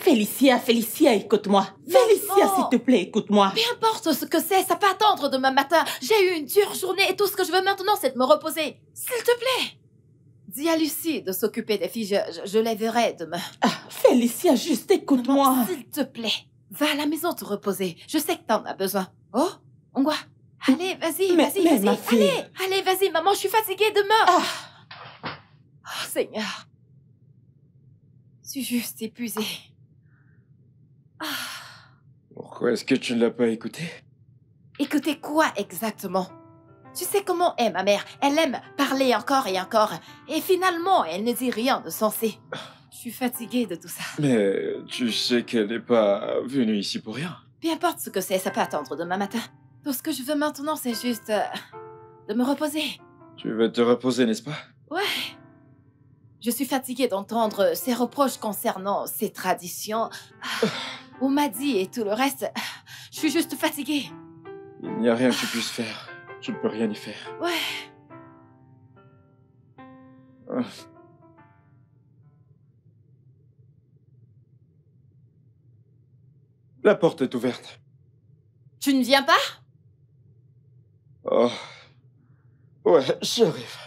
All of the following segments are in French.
Félicia, Félicia, écoute-moi. Félicia, s'il te plaît, écoute-moi. Peu importe ce que c'est, ça peut attendre demain matin. J'ai eu une dure journée et tout ce que je veux maintenant, c'est de me reposer. S'il te plaît. Dis à Lucie de s'occuper des filles, je les verrai demain. Ah, Félicia, juste écoute-moi. S'il te plaît, va à la maison te reposer. Je sais que t'en as besoin. Oh, Ongwa, allez, vas-y, vas-y. Ma fille. Allez, vas-y, maman, je suis fatiguée demain. Ah. Oh, Seigneur. Je suis juste épuisée. Ah. Pourquoi est-ce que tu ne l'as pas écouté? Écoutez quoi exactement? Tu sais comment est ma mère? Elle aime parler encore et encore. Et finalement, elle ne dit rien de sensé. Je suis fatiguée de tout ça. Mais tu sais qu'elle n'est pas venue ici pour rien. Peu importe ce que c'est, ça peut attendre demain matin. Tout ce que je veux maintenant, c'est juste de me reposer. Tu veux te reposer, n'est-ce pas? Ouais. Je suis fatiguée d'entendre ces reproches concernant ces traditions. On m'a dit et tout le reste. Je suis juste fatiguée. Il n'y a rien que tu puisses faire. Tu ne peux rien y faire. Ouais. La porte est ouverte. Tu ne viens pas? Oh. Ouais, j'arrive.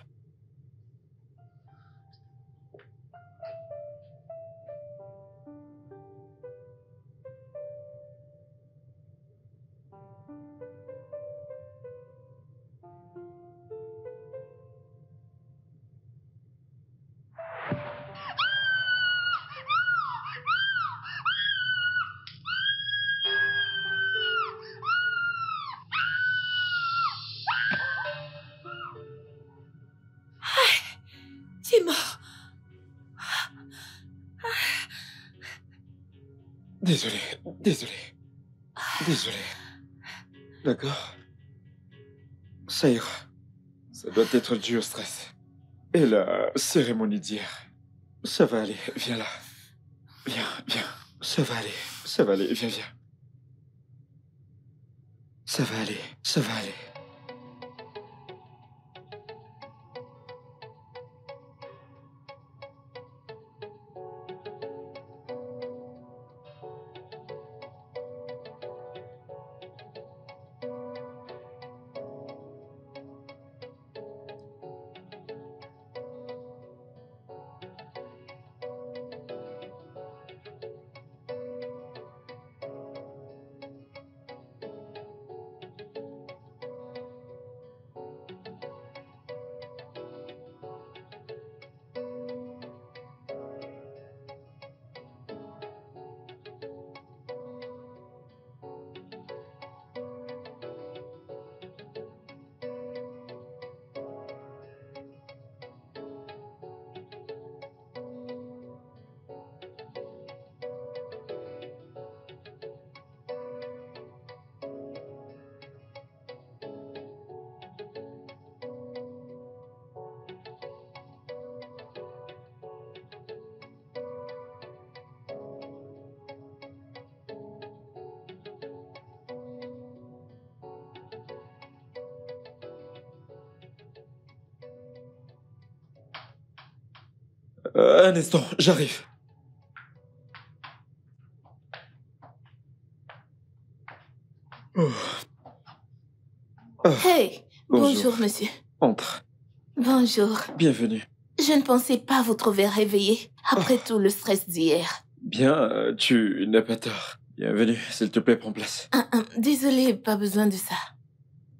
C'est mort. Désolé. D'accord? Ça ira. Ça doit être dû au stress. Et la cérémonie d'hier. Ça va aller, viens là. Viens. Ça va aller, viens. Ça va aller. Un instant, j'arrive. Oh. Hey, Bonjour. bonjour, monsieur. Entre. Bonjour. Bienvenue. Je ne pensais pas vous trouver réveillé après tout le stress d'hier. Bien, tu n'as pas tort. Bienvenue, s'il te plaît, prends place. Désolée, pas besoin de ça.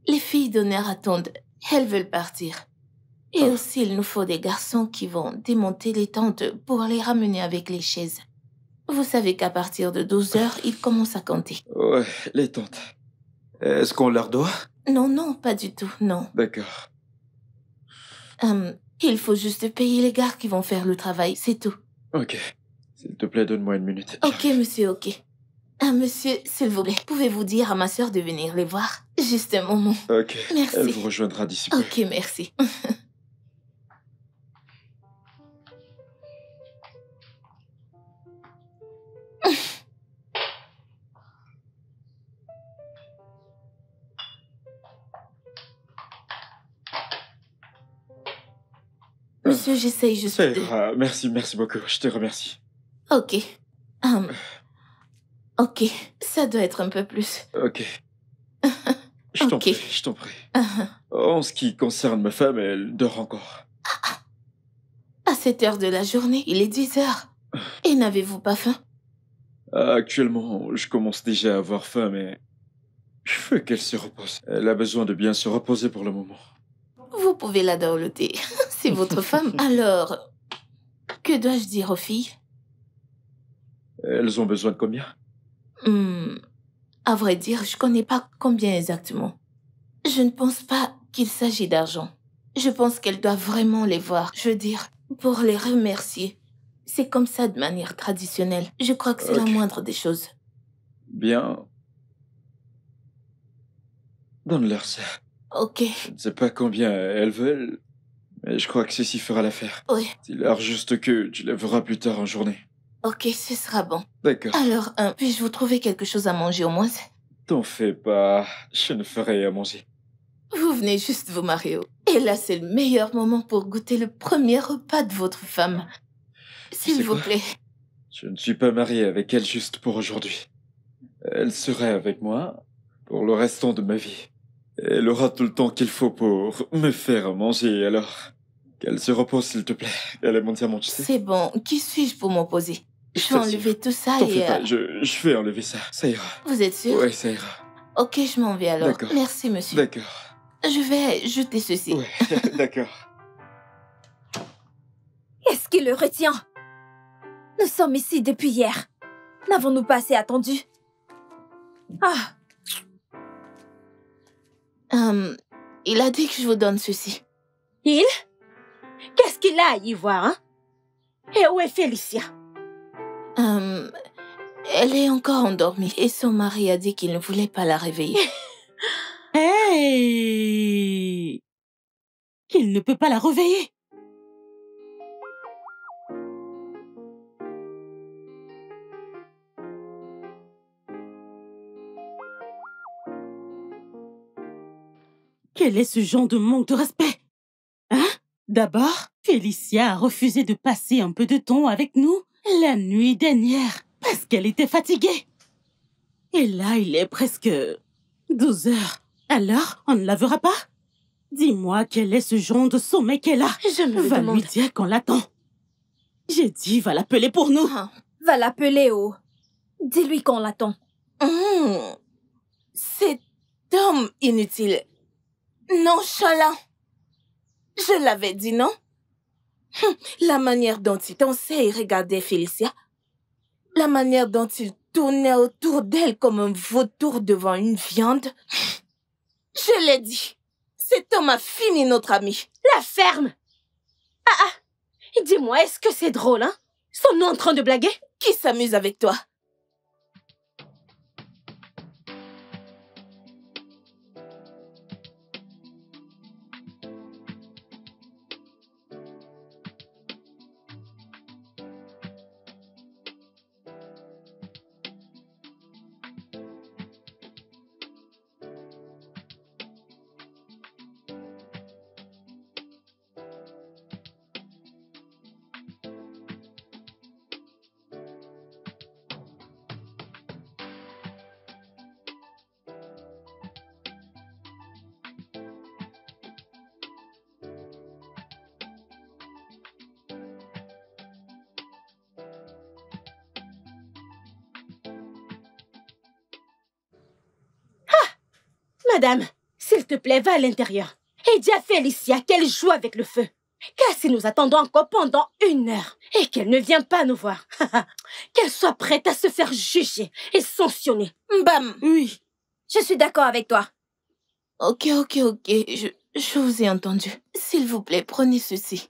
Les filles d'honneur attendent. Elles veulent partir. Et aussi, il nous faut des garçons qui vont démonter les tentes pour les ramener avec les chaises. Vous savez qu'à partir de 12 heures, ils commencent à compter. Ouais, les tantes. Est-ce qu'on leur doit? Non, pas du tout, non. D'accord. Il faut juste payer les gars qui vont faire le travail, c'est tout. Ok. S'il te plaît, donne-moi une minute. Ok, monsieur, ok. Monsieur, s'il vous plaît, pouvez-vous dire à ma sœur de venir les voir? Juste un moment. Ok. Merci. Elle vous rejoindra d'ici peu. Ok, merci. Monsieur, j'essaye juste Ça de... ira. Merci beaucoup. Je te remercie. Ok. Ok, ça doit être un peu plus. Ok. Je t'en Ok. prie, je t'en prie. En ce qui concerne ma femme, elle dort encore. À cette heure de la journée, il est 10 heures. Et n'avez-vous pas faim? Actuellement, je commence déjà à avoir faim, mais je veux qu'elle se repose. Elle a besoin de bien se reposer pour le moment. Vous pouvez la dorloter. C'est votre femme. Alors, que dois-je dire aux filles? Elles ont besoin de combien? À vrai dire, je connais pas combien exactement. Je ne pense pas qu'il s'agit d'argent. Je pense qu'elles doivent vraiment les voir. Je veux dire, pour les remercier. C'est comme ça de manière traditionnelle. Je crois que c'est la Ok. moindre des choses. Bien. Donne-leur ça. Ok, Je ne sais pas combien elles veulent, mais je crois que ceci fera l'affaire. oui. Dis-leur juste que tu la verras plus tard en journée. Ok, ce sera bon. D'accord. Alors, puis-je vous trouver quelque chose à manger au moins? T'en fais pas. Je ne ferai à manger. Vous venez juste vous marier. Et là, c'est le meilleur moment pour goûter le premier repas de votre femme. S'il sais vous quoi plaît. Je ne suis pas marié avec elle juste pour aujourd'hui. Elle serait avec moi pour le restant de ma vie. Elle aura tout le temps qu'il faut pour me faire manger, alors qu'elle se repose, s'il te plaît. Elle est mon diamant, tu sais. C'est bon. Qui suis-je pour m'opposer? Je vais t'assure. enlever tout ça T'en et... fais pas, je vais enlever ça. Ça ira. Vous êtes sûr? Ouais, ça ira. Ok, je m'en vais alors. D'accord. Merci, monsieur. D'accord. Je vais jeter ceci. Ouais, d'accord. Qu'est-ce qui le retient? Nous sommes ici depuis hier. N'avons-nous pas assez attendu? Ah, Il a dit que je vous donne ceci. Il? Qu'est-ce qu'il a à y voir, hein? Et où est Félicia? Elle est encore endormie et son mari a dit qu'il ne voulait pas la réveiller. Hey! Qu'il ne peut pas la réveiller. Quel est ce genre de manque de respect? Hein? D'abord, Félicia a refusé de passer un peu de temps avec nous la nuit dernière parce qu'elle était fatiguée. Et là, il est presque 12 heures. Alors, on ne la verra pas? Dis-moi quel est ce genre de sommeil qu'elle a. Je me le Va demande. lui dire qu'on l'attend. J'ai dit, va l'appeler pour nous. Ah. va l'appeler, oh. Dis-lui qu'on l'attend. Cet homme inutile. Nonchalant. Je l'avais dit, non? La manière dont il dansait et regardait Félicia. La manière dont il tournait autour d'elle comme un vautour devant une viande. Je l'ai dit. Cet homme a fini notre ami. La ferme. Ah, dis-moi, est-ce que c'est drôle, hein? Sont-nous en train de blaguer? Qui s'amuse avec toi? Madame, s'il te plaît, va à l'intérieur. Et dis à Félicia qu'elle joue avec le feu. Car si nous attendons encore pendant 1 heure et qu'elle ne vient pas nous voir, qu'elle soit prête à se faire juger et sanctionner. Bam! Oui. Je suis d'accord avec toi. Ok. Je vous ai entendu. S'il vous plaît, prenez ceci.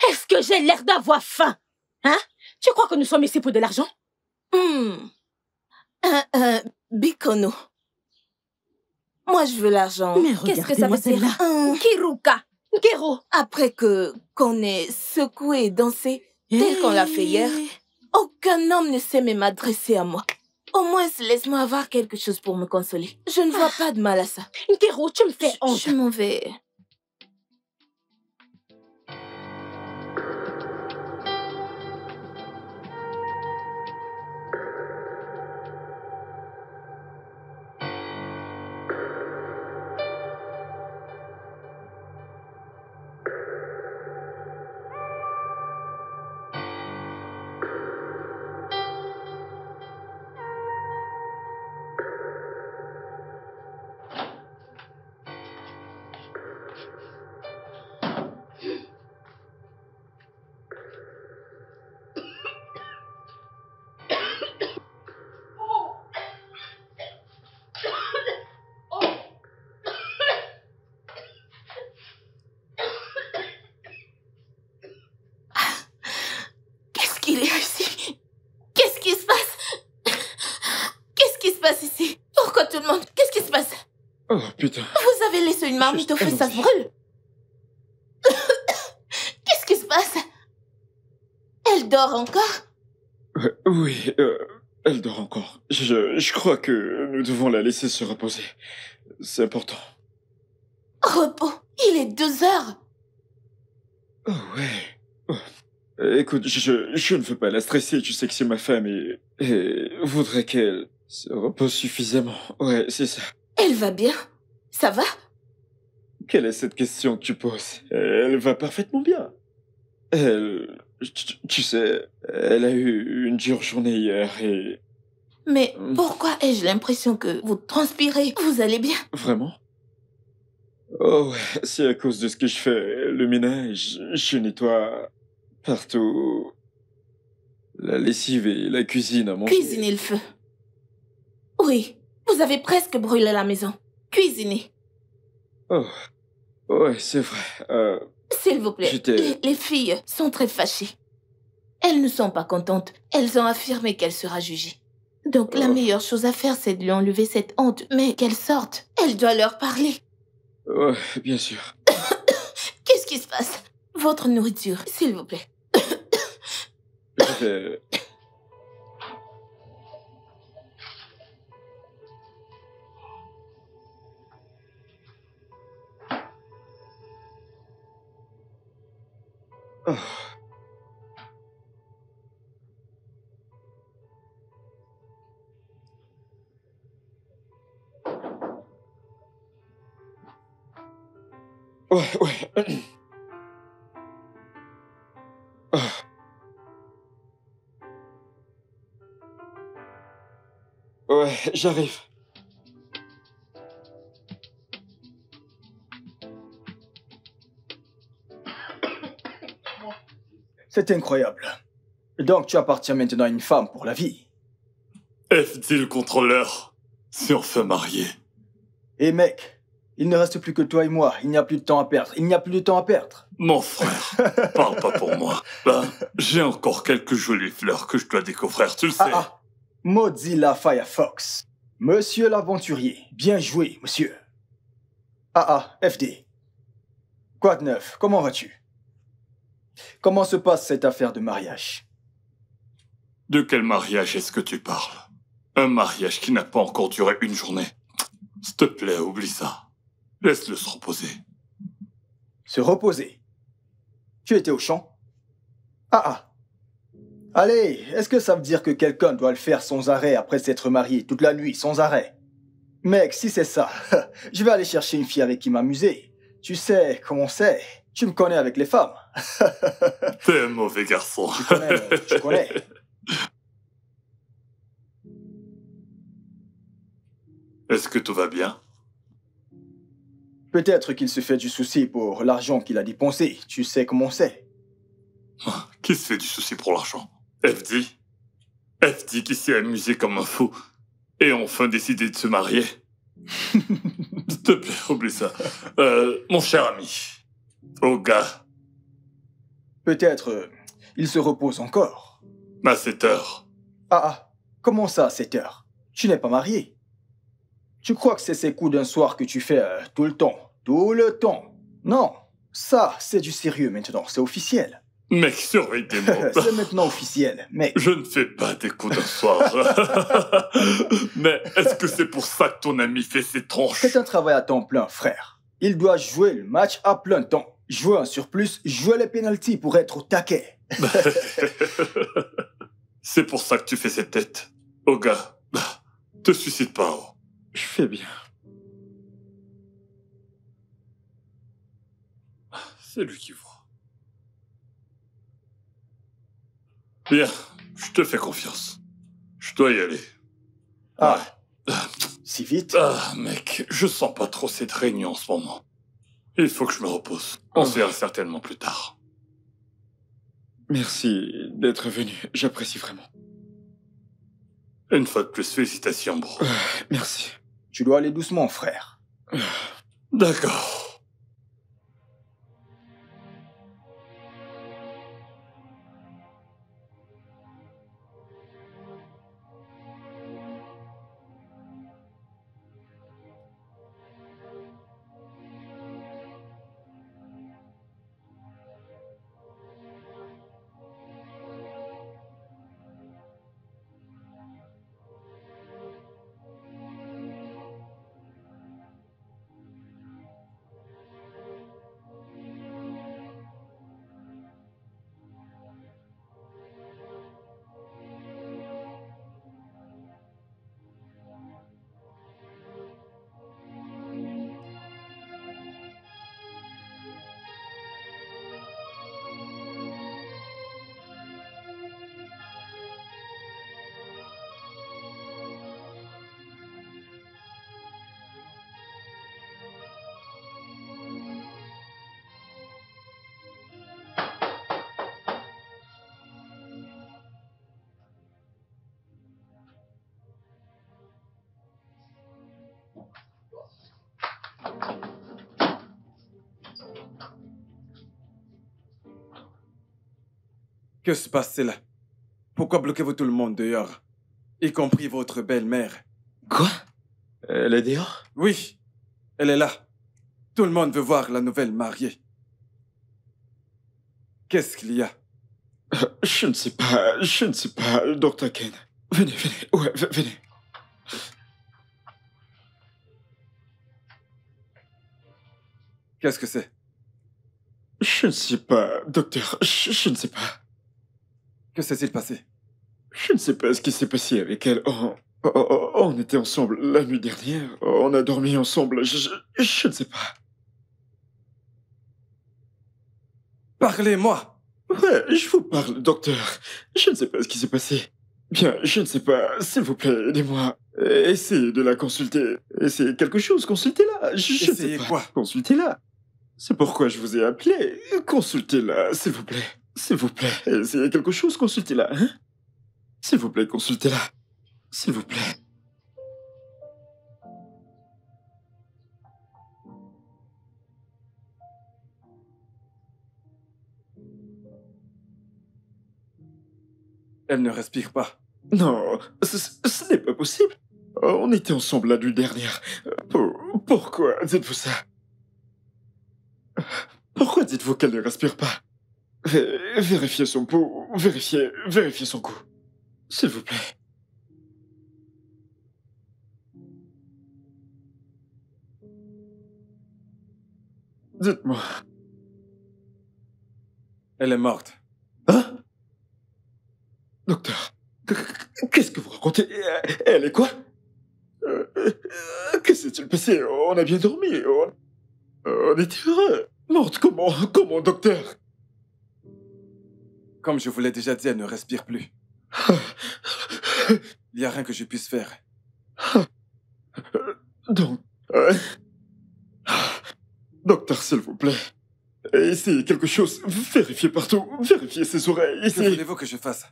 Est-ce que j'ai l'air d'avoir faim? Hein? Tu crois que nous sommes ici pour de l'argent? Bikono. Moi, je veux l'argent. Mais Qu'est-ce que ça regardez-moi veut dire? celle-là. Kiruka. Guéro. Après qu'on ait secoué et dansé, tel qu'on l'a fait hier, aucun homme ne sait même m'adresser à moi. Au moins, laisse-moi avoir quelque chose pour me consoler. Je ne vois pas de mal à ça. Guéro, tu me fais honte. Je m'en vais. putain. Vous avez laissé une marmite au feu, ça se brûle. Qu'est-ce qui se passe? Elle dort encore? Oui, elle dort encore. Je crois que nous devons la laisser se reposer. C'est important. Repos. Il est 2 heures. Oh ouais. Oh. Écoute, je ne veux pas la stresser, tu sais que c'est ma femme et voudrais qu'elle se repose suffisamment. Ouais, c'est ça. Elle va bien? Ça va? Quelle est cette question que tu poses? Elle va parfaitement bien. Tu sais, elle a eu une dure journée hier et... Mais pourquoi ai-je l'impression que vous transpirez? Vous allez bien? Vraiment? Oh ouais, c'est à cause de ce que je fais. Le ménage, je nettoie partout. La lessive et la cuisine à manger. Cuisinez le feu. Oui, vous avez presque brûlé la maison. Cuisinez. Oh, ouais, c'est vrai. S'il vous plaît, J'étais- les filles sont très fâchées. Elles ne sont pas contentes. Elles ont affirmé qu'elle sera jugée. Donc la meilleure chose à faire, c'est de lui enlever cette honte. Mais qu'elle sorte. Elle doit leur parler. Ouais, bien sûr. Qu'est-ce qui se passe? Votre nourriture, s'il vous plaît. Je vais... Oh. Ouais, ouais. Oh. Ouais, j'arrive. C'est incroyable. Donc tu appartiens maintenant à une femme pour la vie. FD le contrôleur, c'est enfin marié. Et mec, il ne reste plus que toi et moi. Il n'y a plus de temps à perdre. Il n'y a plus de temps à perdre. Mon frère, parle pas pour moi. Ben, j'ai encore quelques jolies fleurs que je dois découvrir, tu le sais. Mozilla Firefox. Monsieur l'aventurier. Bien joué, monsieur. FD. Quoi de neuf? Comment vas-tu? Comment se passe cette affaire de mariage? De quel mariage est-ce que tu parles? Un mariage qui n'a pas encore duré une journée. S'il te plaît, oublie ça. Laisse-le se reposer. Se reposer. Tu étais au champ? Allez, est-ce que ça veut dire que quelqu'un doit le faire sans arrêt après s'être marié toute la nuit, sans arrêt? Mec, si c'est ça, je vais aller chercher une fille avec qui m'amuser. Tu sais comment c'est. Tu me connais avec les femmes. T'es un mauvais garçon. Tu connais. Est-ce que tout va bien? Peut-être qu'il se fait du souci pour l'argent qu'il a dépensé. Tu sais comment c'est. Qui se fait du souci pour l'argent? FD? FD qui s'est amusé comme un fou et enfin décidé de se marier. S'il te plaît, oublie ça. Mon cher ami, Oga, Peut-être il se repose encore. à cette heure. Comment ça à 7 heures? Tu n'es pas marié. Tu crois que c'est ces coups d'un soir que tu fais tout le temps? Tout le temps? Non, ça, c'est du sérieux maintenant, c'est officiel. Mec, surveille tes mots. C'est maintenant officiel, mec. Je ne fais pas des coups d'un soir. Mais est-ce que c'est pour ça que ton ami fait ses tronches? C'est un travail à temps plein, frère. Il doit jouer le match à plein temps. Jouer un surplus, jouer les pénaltys pour être au taquet. C'est pour ça que tu fais cette tête. Oga, te suicide pas. Oh. Je fais bien. C'est lui qui voit. Bien, je te fais confiance. Je dois y aller. Si vite? Mec, je sens pas trop cette réunion en ce moment. Il faut que je me repose. On se verra certainement plus tard. Merci d'être venu. J'apprécie vraiment. Une fois de plus, félicitations, bro. Merci. Tu dois aller doucement, frère. D'accord. Que se passe-t-il? Pourquoi bloquez-vous tout le monde dehors? Y compris votre belle-mère. Quoi? Elle est dehors? Oui, elle est là. Tout le monde veut voir la nouvelle mariée. Qu'est-ce qu'il y a? Je ne sais pas, Dr. Ken. Venez, ouais, venez. Qu'est-ce que c'est? Je ne sais pas, docteur, je ne sais pas. Que s'est-il passé? Je ne sais pas ce qui s'est passé avec elle. On était ensemble la nuit dernière. On a dormi ensemble. Je ne sais pas. Parlez-moi! Ouais, je vous parle, docteur. Je ne sais pas ce qui s'est passé. Bien, je ne sais pas. S'il vous plaît, aidez-moi. Essayez de la consulter. Essayez quelque chose, consultez-la. Je ne sais pas. Quoi? Consultez-la. C'est pourquoi je vous ai appelé. Consultez-la, s'il vous plaît. S'il vous plaît, essayez quelque chose, consultez-la, hein? S'il vous plaît, consultez-la. S'il vous plaît. Elle ne respire pas. Non, ce n'est pas possible. On était ensemble la nuit dernière. Pourquoi dites-vous ça? Pourquoi dites-vous qu'elle ne respire pas? Vérifiez son pouls, vérifiez son cou. S'il vous plaît. Dites-moi. Elle est morte. Hein? Docteur, qu'est-ce que vous racontez? Elle est quoi? Que s'est-il passé? On a bien dormi. On était heureux. Morte comment, docteur? Comme je vous l'ai déjà dit, elle ne respire plus. Il n'y a rien que je puisse faire. Donc... Docteur, s'il vous plaît. Essayez quelque chose. Vérifiez partout. Vérifiez ses oreilles. Que voulez-vous que je fasse?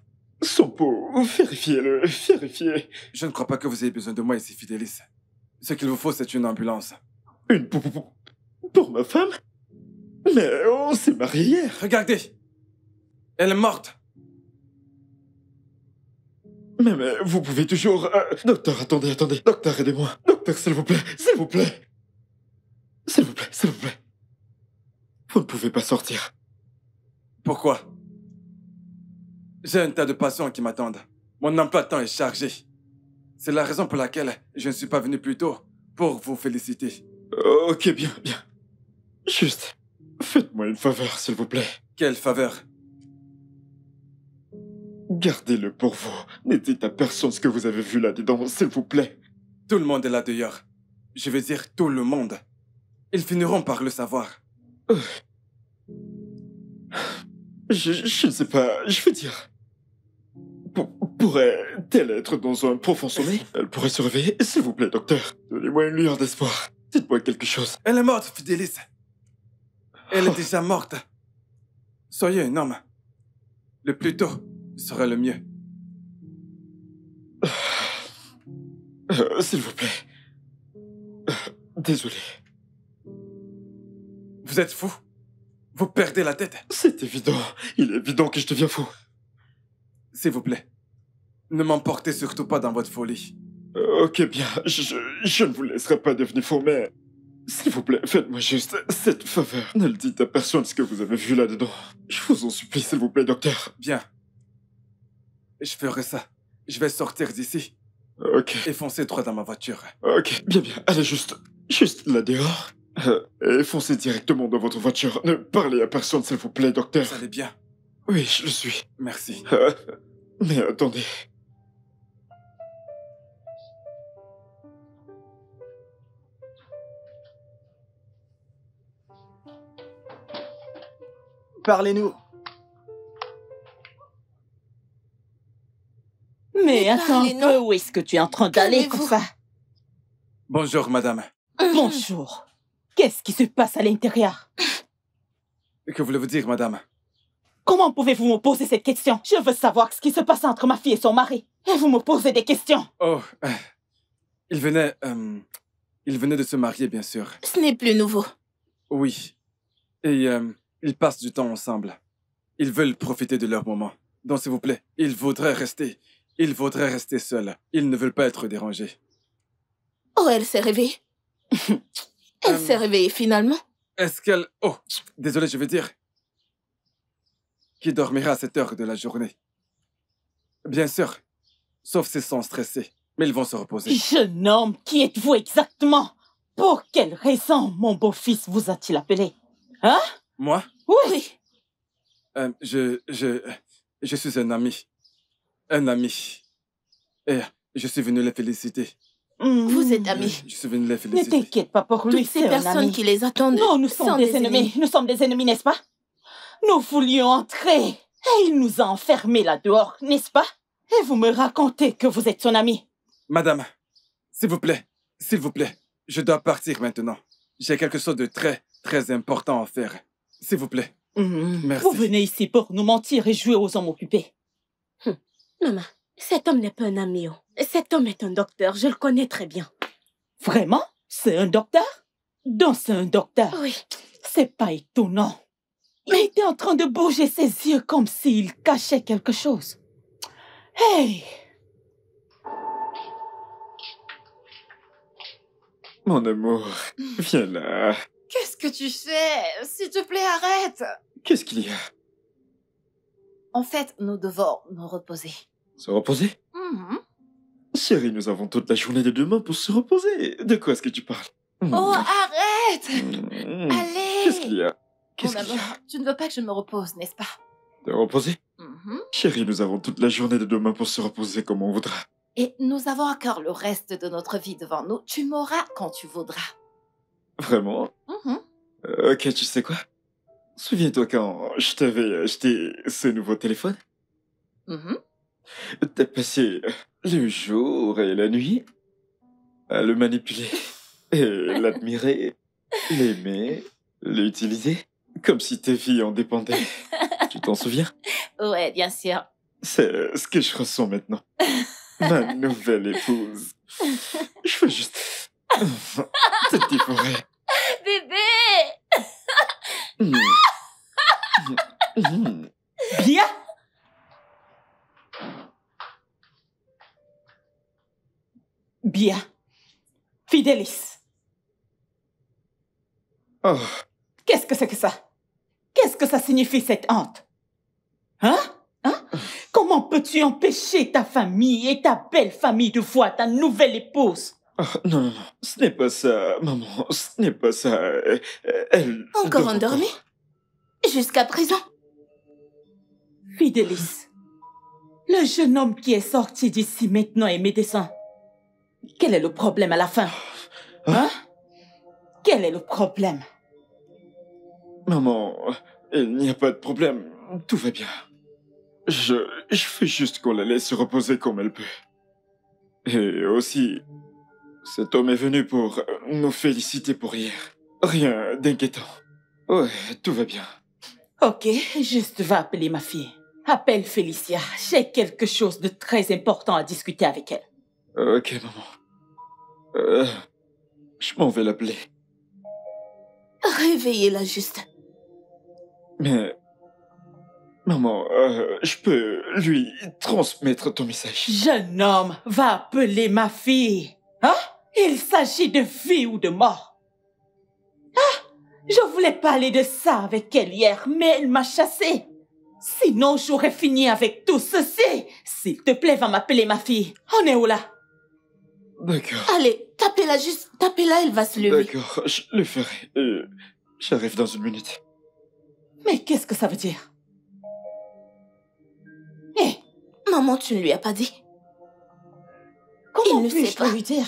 Son pouls. Vérifiez-le. Vérifiez. Je ne crois pas que vous ayez besoin de moi ici, Fidélis. Ce qu'il vous faut, c'est une ambulance. Une pour ma femme? Mais on s'est mariés hier. Regardez! Elle est morte! Mais vous pouvez toujours... Docteur, attendez. Docteur, aidez-moi. Docteur, s'il vous plaît. S'il vous plaît. S'il vous plaît. Vous ne pouvez pas sortir. Pourquoi? J'ai un tas de patients qui m'attendent. Mon emploi de temps est chargé. C'est la raison pour laquelle je ne suis pas venu plus tôt pour vous féliciter. Ok, bien. Juste, faites-moi une faveur, s'il vous plaît. Quelle faveur? Gardez-le pour vous. Ne dites à personne ce que vous avez vu là-dedans, s'il vous plaît. Tout le monde est là dehors. Je veux dire tout le monde. Ils finiront par le savoir. Je ne sais pas, je veux dire... Pourrait-elle être dans un profond sommeil? Elle pourrait se réveiller, s'il vous plaît, docteur. Donnez-moi une lueur d'espoir. Dites-moi quelque chose. Elle est morte, Fidélis. Elle est déjà morte. Soyez un homme. Le plus tôt sera le mieux. S'il vous plaît. Désolé. Vous êtes fou? Vous perdez la tête? C'est évident. Il est évident que je deviens fou. S'il vous plaît, ne m'emportez surtout pas dans votre folie. Ok, bien. Je ne vous laisserai pas devenir fou, mais... S'il vous plaît, faites-moi juste cette faveur. Ne le dites à personne ce que vous avez vu là-dedans. Je vous en supplie, s'il vous plaît, docteur. Bien. Je ferai ça. Je vais sortir d'ici. Ok. Et foncer droit dans ma voiture. Ok, bien. Allez juste là dehors. Et foncez directement dans votre voiture. Ne parlez à personne, s'il vous plaît, docteur. Vous allez bien? Oui, je le suis. Merci. Mais attendez. Parlez-nous. Mais attends un parlez, peu, où est-ce que tu es en train d'aller comme Calmez-vous. ça? Bonjour, madame. Bonjour. Qu'est-ce qui se passe à l'intérieur? Que voulez-vous dire, madame? Comment pouvez-vous me poser cette question? Je veux savoir ce qui se passe entre ma fille et son mari. Et vous me posez des questions. Oh, il venait de se marier, bien sûr. Ce n'est plus nouveau. Oui. Et ils passent du temps ensemble. Ils veulent profiter de leur moment. Donc, s'il vous plaît, ils voudraient rester. Ils voudraient rester seuls. Ils ne veulent pas être dérangés. Oh, elle s'est réveillée. Elle s'est réveillée finalement. Est-ce qu'elle... Oh, désolé, je veux dire. Qui dormira à cette heure de la journée? Bien sûr. Sauf s'ils sont stressés. Mais ils vont se reposer. Jeune homme, qui êtes-vous exactement? Pour quelle raison mon beau-fils vous a-t-il appelé? Hein? Moi? Oui. Je suis un ami. Un ami. Et je suis venu les féliciter. Vous êtes amis. Je suis venu les Ne féliciter. t'inquiète pas pour lui, Toutes ces c'est un personnes ami. qui les attendent Non, nous sommes sont des ennemis. Nous sommes des ennemis, n'est-ce pas? Nous voulions entrer et il nous a enfermés là dehors, n'est-ce pas? Et vous me racontez que vous êtes son ami. Madame, s'il vous plaît, je dois partir maintenant. J'ai quelque chose de très, très important à faire. S'il vous plaît. Merci. Vous venez ici pour nous mentir et jouer aux hommes occupés. Maman, cet homme n'est pas un ami. Cet homme est un docteur, je le connais très bien. Vraiment? C'est un docteur? Donc c'est un docteur. Oui. C'est pas étonnant. Il était en train de bouger ses yeux comme s'il cachait quelque chose. Hey! Mon amour, viens là. Qu'est-ce que tu fais? S'il te plaît, arrête. Qu'est-ce qu'il y a? En fait, nous devons nous reposer. Se reposer? Chérie, nous avons toute la journée de demain pour se reposer. De quoi est-ce que tu parles? Oh, arrête! Allez! Qu'est-ce qu'il y a? Mon Qu'est-ce qu'il y amour, a? tu ne veux pas que je me repose, n'est-ce pas? Te reposer? Chérie, nous avons toute la journée de demain pour se reposer comme on voudra. Et nous avons encore le reste de notre vie devant nous. Tu m'auras quand tu voudras. Vraiment? Ok, tu sais quoi? Souviens-toi quand je t'avais acheté ce nouveau téléphone? T'as passé le jour et la nuit à le manipuler et l'admirer, l'aimer, l'utiliser, comme si tes vies en dépendaient. Tu t'en souviens? Ouais, bien sûr. C'est ce que je ressens maintenant. Ma nouvelle épouse. Je veux juste te dévorer. Bébé! Bien! Bien. Fidélis. Oh, Qu'est-ce que c'est que ça? Qu'est-ce que ça signifie, cette honte? Hein? Comment peux-tu empêcher ta famille et ta belle famille de voir ta nouvelle épouse? oh, non, non, non, ce n'est pas ça, maman, ce n'est pas ça. Elle... Encore dort endormie? Jusqu'à présent? Fidélis, le jeune homme qui est sorti d'ici maintenant est médecin. Quel est le problème à la fin? Hein? Quel est le problème? Maman, il n'y a pas de problème, tout va bien. Je veux juste qu'on la laisse se reposer comme elle peut. Et aussi, cet homme est venu pour nous féliciter pour hier. Rien d'inquiétant. Ouais, tout va bien. Ok, juste va appeler ma fille. Appelle Félicia, j'ai quelque chose de très important à discuter avec elle. Ok, maman. Je m'en vais l'appeler. Réveillez-la juste. Mais... Maman, je peux lui transmettre ton message. Jeune homme, va appeler ma fille. Hein? Il s'agit de vie ou de mort. Ah, je voulais parler de ça avec elle hier, mais elle m'a chassé. Sinon, j'aurais fini avec tout ceci. S'il te plaît, va m'appeler ma fille. On est où là? D'accord. Allez, tapez-la juste. Tapez-la, elle va se lever. D'accord, je le ferai. J'arrive dans une minute. Mais qu'est-ce que ça veut dire? Hé, Maman, tu ne lui as pas dit. comment Il ne puis-je sait pas. lui dire?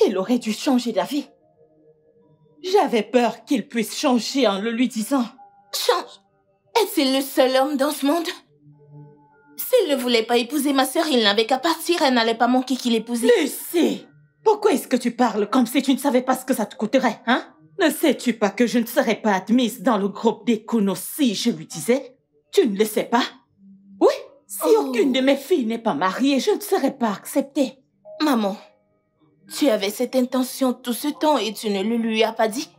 Il aurait dû changer d'avis. J'avais peur qu'il puisse changer en le lui disant. Change. Est-il le seul homme dans ce monde? S'il ne voulait pas épouser ma sœur, il n'avait qu'à partir. Elle n'allait pas manquer qu'il épousait. Lucie, pourquoi est-ce que tu parles comme si tu ne savais pas ce que ça te coûterait, hein? Ne sais-tu pas que je ne serais pas admise dans le groupe des Kunos si je lui disais? Tu ne le sais pas? Oui, si aucune de mes filles n'est pas mariée, je ne serais pas acceptée. Maman, tu avais cette intention tout ce temps et tu ne le lui as pas dit?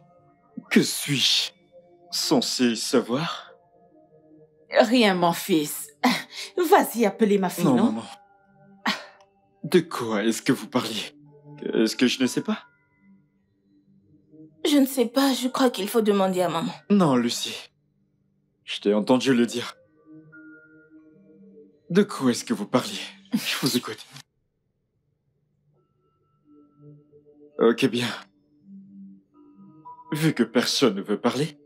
Que suis-je censé savoir? Rien, mon fils. Vas-y, appelez ma fille, Non, non? maman. De quoi est-ce que vous parliez? Est-ce que je ne sais pas? Je ne sais pas, je crois qu'il faut demander à maman. Non, Lucie. Je t'ai entendu le dire. De quoi est-ce que vous parliez? Je vous écoute. Ok, bien. Vu que personne ne veut parler,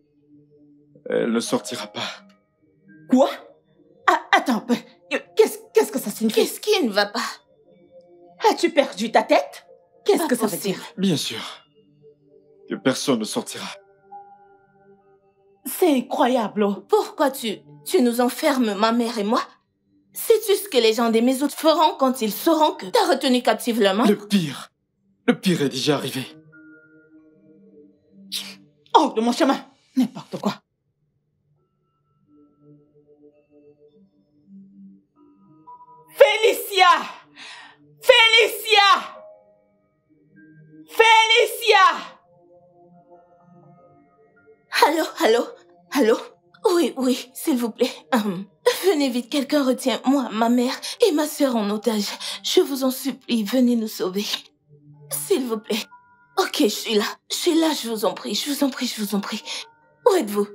elle ne sortira pas. Quoi? Ah, attends un peu. Qu'est-ce que ça signifie? Qu'est-ce qui ne va pas? As-tu perdu ta tête? Qu'est-ce Pas que ça veut possible. dire? Bien sûr. Que personne ne sortira. C'est incroyable. Oh. Pourquoi tu nous enfermes, ma mère et moi? Sais-tu ce que les gens des maisons feront quand ils sauront que t'as retenu captive leur main? Le pire est déjà arrivé. Hors de mon chemin. N'importe quoi. Félicia! Félicia! Félicia! Allô? Oui, s'il vous plaît. Venez vite, quelqu'un retient moi, ma mère et ma sœur en otage. Je vous en supplie, venez nous sauver. S'il vous plaît. Ok, je suis là, je vous en prie. Où êtes-vous?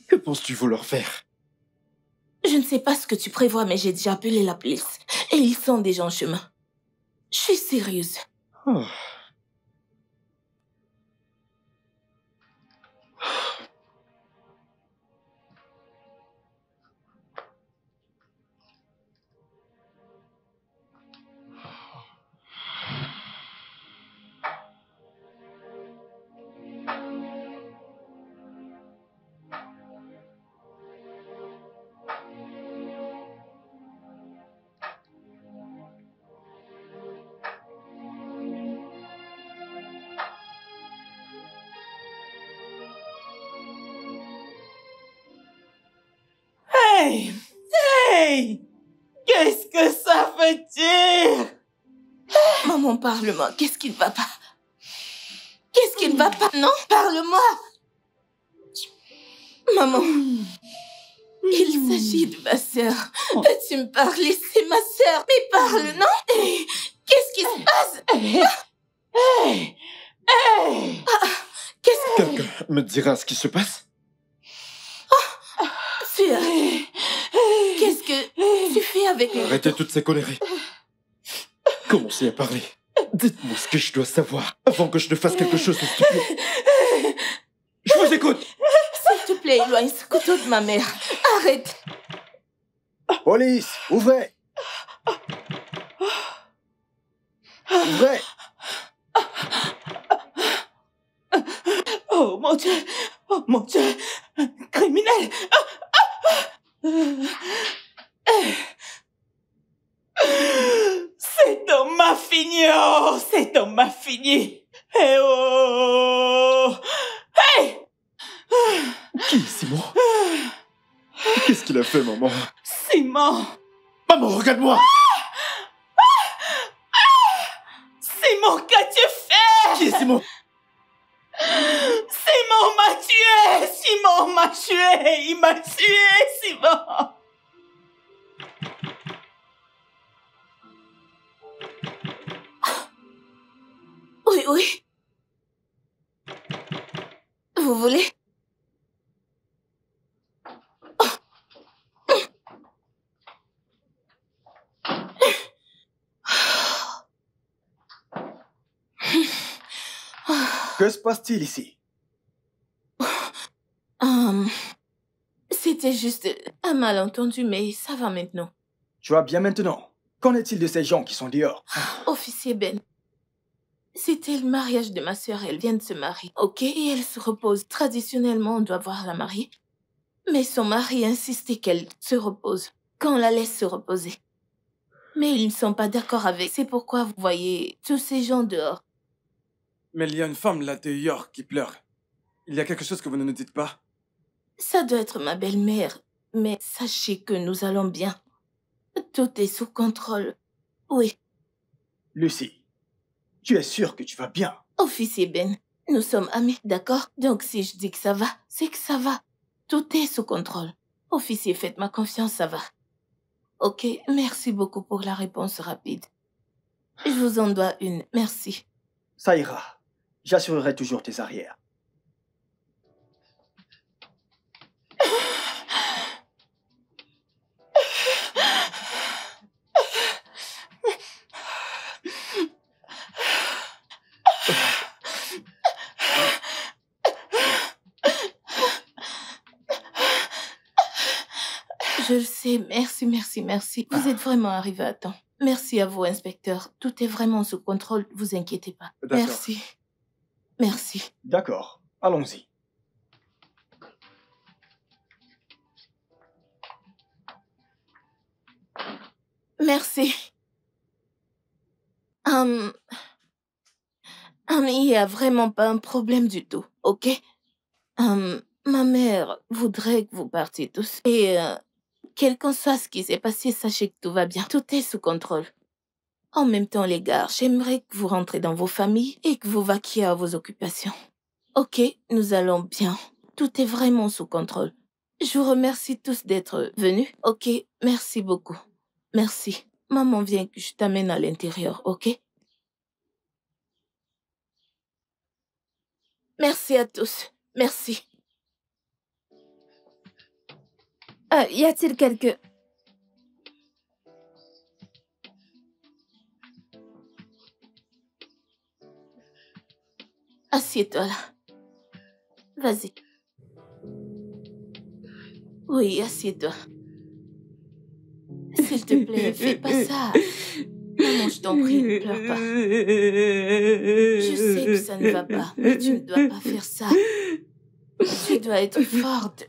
Que penses-tu vouloir faire? Je ne sais pas ce que tu prévois, mais j'ai déjà appelé la police. Et ils sont déjà en chemin. Je suis sérieuse. Oh. Hey! Qu'est-ce que ça veut dire? Maman, parle-moi. Qu'est-ce qui ne va pas? Non, parle-moi. Maman, il s'agit de ma sœur. Peux-tu me parler? C'est ma sœur. Mais parle, non? Qu'est-ce qui se passe? Quelqu'un me dira ce qui se passe? Qu'est-ce que tu fais avec lui? Arrêtez toutes ces conneries. Commencez à parler. Dites-moi ce que je dois savoir avant que je ne fasse quelque chose de stupide. Je vous écoute. S'il te plaît, éloigne ce couteau de ma mère. Arrête. Police, ouvrez! Ouvrez! Oh mon Dieu! Oh mon Dieu! Un criminel! Cet homme m'a fini! Oh! Cet homme m'a fini! Eh oh! Hey! Qui est Simon? Qu'est-ce qu'il a fait, maman? Simon! Maman, regarde-moi! Simon, qu'as-tu fait? Qui est Simon? Simon m'a tué! Simon m'a tué! Il m'a tué, Simon! Oui. Vous voulez? Que se passe-t-il ici? C'était juste un malentendu, mais ça va maintenant. Tu vas bien maintenant? Qu'en est-il de ces gens qui sont dehors? Officier Ben, c'était le mariage de ma sœur. Elle vient de se marier, ok? Et elle se repose. Traditionnellement, on doit voir la mariée. Mais son mari insistait qu'elle se repose, qu'on la laisse se reposer. Mais ils ne sont pas d'accord avec. C'est pourquoi vous voyez tous ces gens dehors. Mais il y a une femme là dehors qui pleure. Il y a quelque chose que vous ne nous dites pas. Ça doit être ma belle-mère. Mais sachez que nous allons bien. Tout est sous contrôle. Oui. Lucie, tu es sûre que tu vas bien? Officier Ben, nous sommes amis, d'accord? Donc si je dis que ça va, c'est que ça va. Tout est sous contrôle. Officier, faites-moi confiance, ça va. Ok, merci beaucoup pour la réponse rapide. Je vous en dois une, merci. Ça ira. J'assurerai toujours tes arrières. Je le sais, merci. Vous êtes vraiment arrivé à temps. Merci à vous, inspecteur. Tout est vraiment sous contrôle, vous inquiétez pas. Merci. Merci. D'accord, allons-y. Merci. Il n'y a vraiment pas un problème du tout, ok? Ma mère voudrait que vous partiez tous. Et quel qu'en soit ce qui s'est passé, sachez que tout va bien. Tout est sous contrôle. En même temps, les gars, j'aimerais que vous rentrez dans vos familles et que vous vaquiez à vos occupations. Ok, nous allons bien. Tout est vraiment sous contrôle. Je vous remercie tous d'être venus. Ok, merci beaucoup. Merci. Maman vient que je t'amène à l'intérieur, ok? Merci à tous. Merci. Y a-t-il quelque... Assieds-toi là. Vas-y. Oui, assieds-toi. S'il te plaît, fais pas ça. Maman, je t'en prie, ne pleure pas. Je sais que ça ne va pas, mais tu ne dois pas faire ça. Tu dois être forte.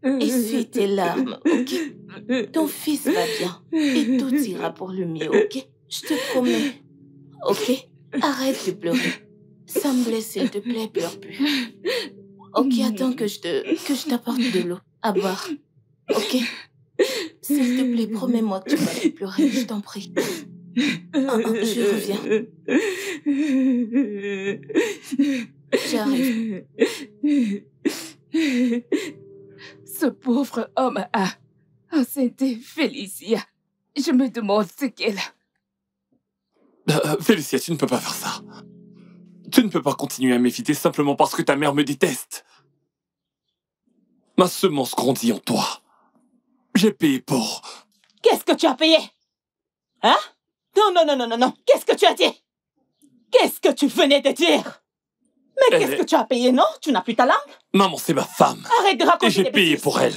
Essuie tes larmes, ok? Ton fils va bien et tout ira pour le mieux, ok? Je te promets. Ok? Arrête de pleurer. Ça me blesse, s'il te plaît, pleure plus. Ok, attends que je t'apporte de l'eau à boire. Ok? S'il te plaît, promets-moi que tu vas plus pleurer, je t'en prie. Je reviens. J'arrive. Ce pauvre homme a enceinté Félicia. Je me demande ce qu'elle a. Félicia, tu ne peux pas faire ça. Tu ne peux pas continuer à m'éviter simplement parce que ta mère me déteste. Ma semence grandit en toi. J'ai payé pour... Qu'est-ce que tu as payé? Hein? Non. Qu'est-ce que tu as dit? Qu'est-ce que tu venais de dire? Mais qu'est-ce que tu as payé, non? Tu n'as plus ta langue? Maman, c'est ma femme. Arrête de raconter et j'ai des payé bêtises. pour elle.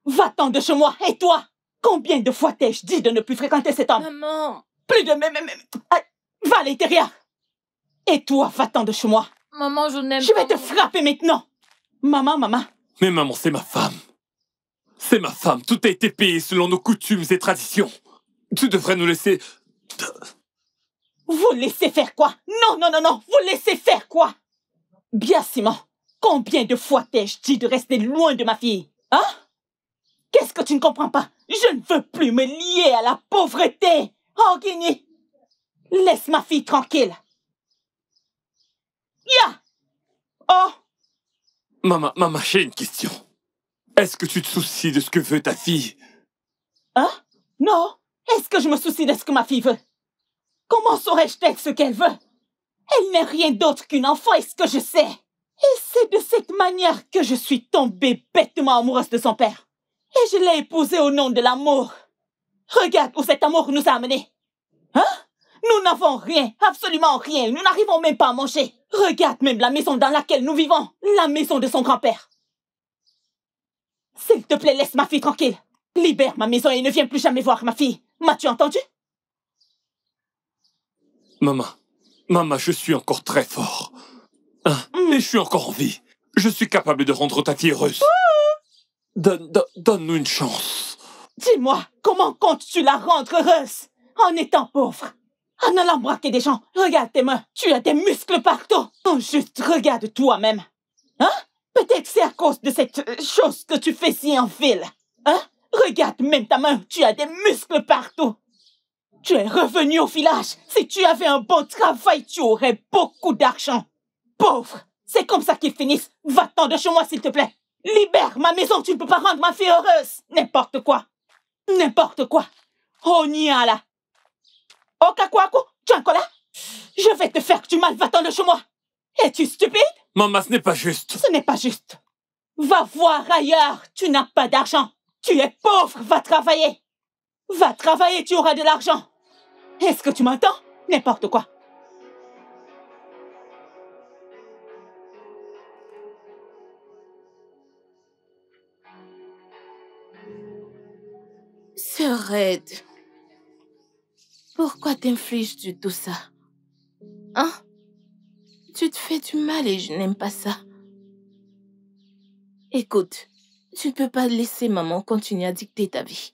Va-t'en de chez moi. Et toi? Combien de fois t'ai-je dit de ne plus fréquenter cet homme? Maman... Plus de... Va à l'intérieur. Et toi, va-t'en de chez moi. Maman, je n'aime pas... Je vais te frapper maintenant. Maman. Mais maman, c'est ma femme. C'est ma femme. Tout a été payé selon nos coutumes et traditions. Tu devrais nous laisser... Vous laissez faire quoi? Non. Vous laissez faire quoi? Bien, Simon. Combien de fois t'ai-je dit de rester loin de ma fille? Hein? Qu'est-ce que tu ne comprends pas? Je ne veux plus me lier à la pauvreté. Oh, Guigny. Laisse ma fille tranquille. Ya! Oh! Maman, j'ai une question. Est-ce que tu te soucies de ce que veut ta fille? Hein? Non. Est-ce que je me soucie de ce que ma fille veut? Comment saurais-je être ce qu'elle veut? Elle n'est rien d'autre qu'une enfant, est-ce que je sais? Et c'est de cette manière que je suis tombée bêtement amoureuse de son père. Et je l'ai épousée au nom de l'amour. Regarde où cet amour nous a amenés. Hein? Nous n'avons rien, absolument rien. Nous n'arrivons même pas à manger. Regarde même la maison dans laquelle nous vivons. La maison de son grand-père. S'il te plaît, laisse ma fille tranquille. Libère ma maison et ne viens plus jamais voir ma fille. M'as-tu entendu? Maman, je suis encore très fort. Et je suis encore en vie. Je suis capable de rendre ta fille heureuse. Donne-nous une chance. Dis-moi, comment comptes-tu la rendre heureuse? En étant pauvre? En allant braquer des gens? Regarde tes mains, tu as des muscles partout. Oh, juste regarde toi-même. Hein? Peut-être c'est à cause de cette chose que tu fais si en ville. Hein? Regarde même ta main, tu as des muscles partout. Tu es revenu au village. Si tu avais un bon travail, tu aurais beaucoup d'argent. Pauvre, c'est comme ça qu'ils finissent. Va-t'en de chez moi, s'il te plaît. Libère ma maison, tu ne peux pas rendre ma fille heureuse. N'importe quoi. N'importe quoi. On y est là. Okakwaku, tu es encore là? Je vais te faire du mal, va-t'en de chez moi. Es-tu stupide? Maman, ce n'est pas juste. Ce n'est pas juste. Va voir ailleurs, tu n'as pas d'argent. Tu es pauvre, va travailler. Va travailler, tu auras de l'argent. Est-ce que tu m'entends? N'importe quoi. Sœur Red, pourquoi t'infliges-tu tout ça? Hein? Tu te fais du mal et je n'aime pas ça. Écoute, tu ne peux pas laisser maman continuer à dicter ta vie.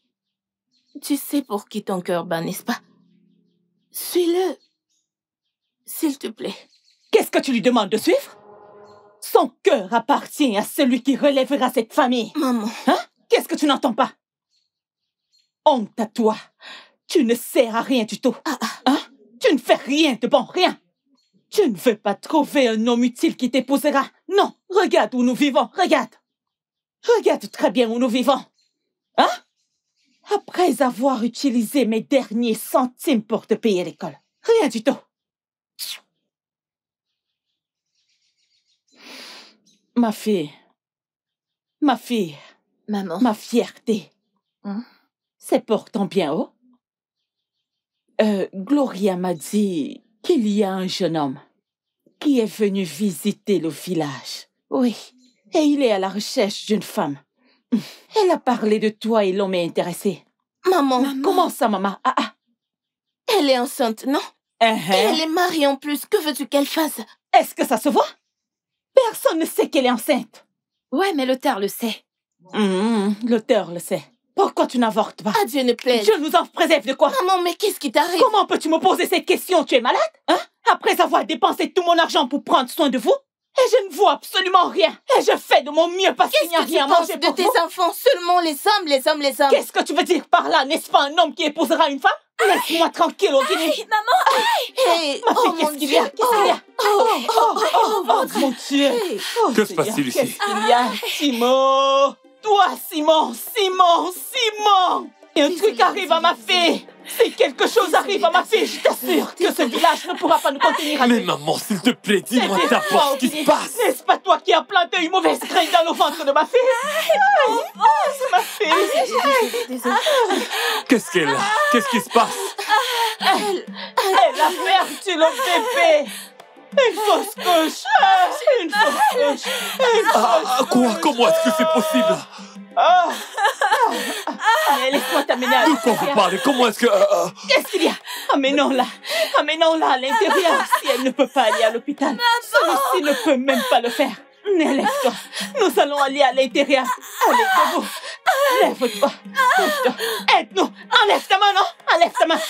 Tu sais pour qui ton cœur bat, n'est-ce pas? Suis-le. S'il te plaît. Qu'est-ce que tu lui demandes de suivre? Son cœur appartient à celui qui relèvera cette famille. Maman. Hein? Qu'est-ce que tu n'entends pas? Honte à toi. Tu ne sers à rien du tout. Hein? Tu ne fais rien de bon, rien. Tu ne veux pas trouver un homme utile qui t'épousera. Non, regarde où nous vivons, regarde. Regarde très bien où nous vivons. Hein? Après avoir utilisé mes derniers centimes pour te payer l'école. Rien du tout. Ma fille. Maman. Ma fierté. Hein? C'est pour ton bien, oh? Gloria m'a dit qu'il y a un jeune homme qui est venu visiter le village. Oui, et il est à la recherche d'une femme. Elle a parlé de toi et l'homme est intéressé. Maman. Comment ça, maman? Elle est enceinte, non? Et elle est mariée en plus. Que veux-tu qu'elle fasse? Est-ce que ça se voit? Personne ne sait qu'elle est enceinte. Ouais, mais l'auteur le sait. L'auteur le sait. Pourquoi tu n'avortes pas? Ah, Dieu ne plaise. Je nous en préserve de quoi? Maman, mais qu'est-ce qui t'arrive? Comment peux-tu me poser cette question? Tu es malade? Hein? Après avoir dépensé tout mon argent pour prendre soin de vous? Et je ne vois absolument rien. Et je fais de mon mieux parce qu'il n'y a rien à manger pour vous. Qu'est-ce que tu penses de tes enfants? Seulement les hommes. Qu'est-ce que tu veux dire par là? N'est-ce pas un homme qui épousera une femme? Laisse-moi tranquille, Ogini. Maman! Hey, Ma fille, qu'est-ce qu'il y a? Qu'est-ce qu'il y a? Oh, mon Dieu. Que se passe-t-il ici? Qu'est-ce qu'il y a? Simon! Toi, Simon! Et un truc arrive à ma fille! Si quelque chose arrive à ma fille, je t'assure que ce village ne pourra pas nous contenir à Mais deux. maman, s'il te plaît, dis-moi d'abord ce qui se passe. N'est-ce pas toi qui as planté une mauvaise graine dans le ventre de ma fille? C'est ma fille! Qu'est-ce qu'elle a? Qu'est-ce qui se passe? Elle a perdu le bébé! Une fausse couche! Une fausse couche! Quoi? Comment est-ce que c'est possible? Allez, laisse-moi t'amener à De quoi vous parlez? Comment est-ce que... Qu'est-ce qu'il y a? Amenons-la à l'intérieur. Si elle ne peut pas aller à l'hôpital, celui-ci ne peut même pas le faire. Lève-toi. Nous allons aller à l'intérieur. Allez, debout. Lève-toi. Aide-nous. Enlève ta main, non? Enlève ta main.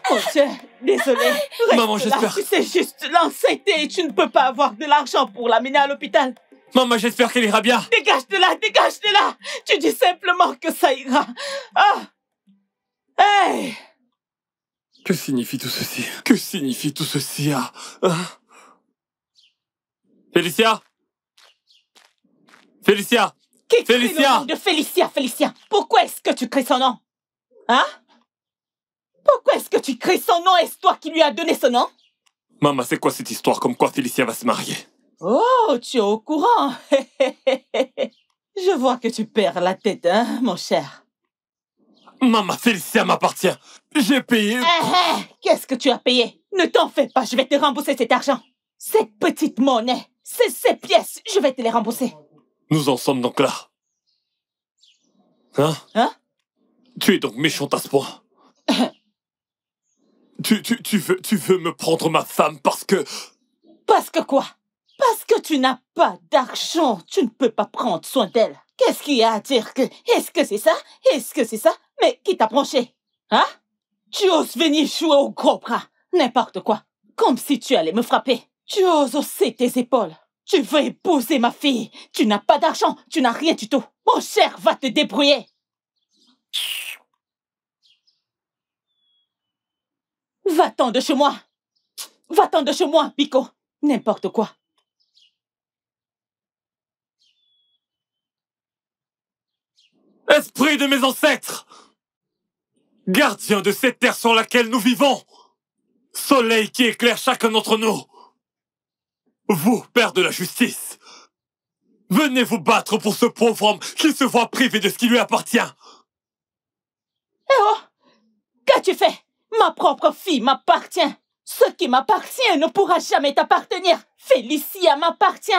Mon Dieu, désolé. Maman, j'espère... Tu sais juste l'enceinte et tu ne peux pas avoir de l'argent pour l'amener à l'hôpital. Maman, j'espère qu'elle ira bien. Dégage de là. Tu dis simplement que ça ira. Hey! Que signifie tout ceci? Que signifie tout ceci? Félicia? Félicia? Qui crie Félicia! le nom de Félicia? Pourquoi est-ce que tu cries son nom? Hein? Pourquoi est-ce que tu cries son nom? Est-ce toi qui lui as donné ce nom? Maman, c'est quoi cette histoire comme quoi Félicia va se marier? Oh, tu es au courant. Je vois que tu perds la tête, hein, mon cher. Maman, Félicia m'appartient. J'ai payé... Qu'est-ce que tu as payé? Ne t'en fais pas, je vais te rembourser cet argent. Cette petite monnaie, ces pièces, je vais te les rembourser. Nous en sommes donc là. Hein? Tu es donc méchante à ce point. Tu veux me prendre ma femme parce que... Parce que quoi? Parce que tu n'as pas d'argent, tu ne peux pas prendre soin d'elle. Qu'est-ce qu'il y a à dire que... Est-ce que c'est ça? Mais qui t'a branché? Hein? Tu oses venir jouer au gros bras, n'importe quoi. Comme si tu allais me frapper. Tu oses hausser tes épaules. Tu veux épouser ma fille. Tu n'as pas d'argent, tu n'as rien du tout. Mon cher, va te débrouiller. Va-t'en de chez moi. Va-t'en de chez moi, Pico. N'importe quoi. Esprit de mes ancêtres, gardien de cette terre sur laquelle nous vivons, soleil qui éclaire chacun d'entre nous, vous, père de la justice, venez vous battre pour ce pauvre homme qui se voit privé de ce qui lui appartient. Eh oh! Qu'as-tu fait? Ma propre fille m'appartient. Ce qui m'appartient ne pourra jamais t'appartenir. Félicia m'appartient.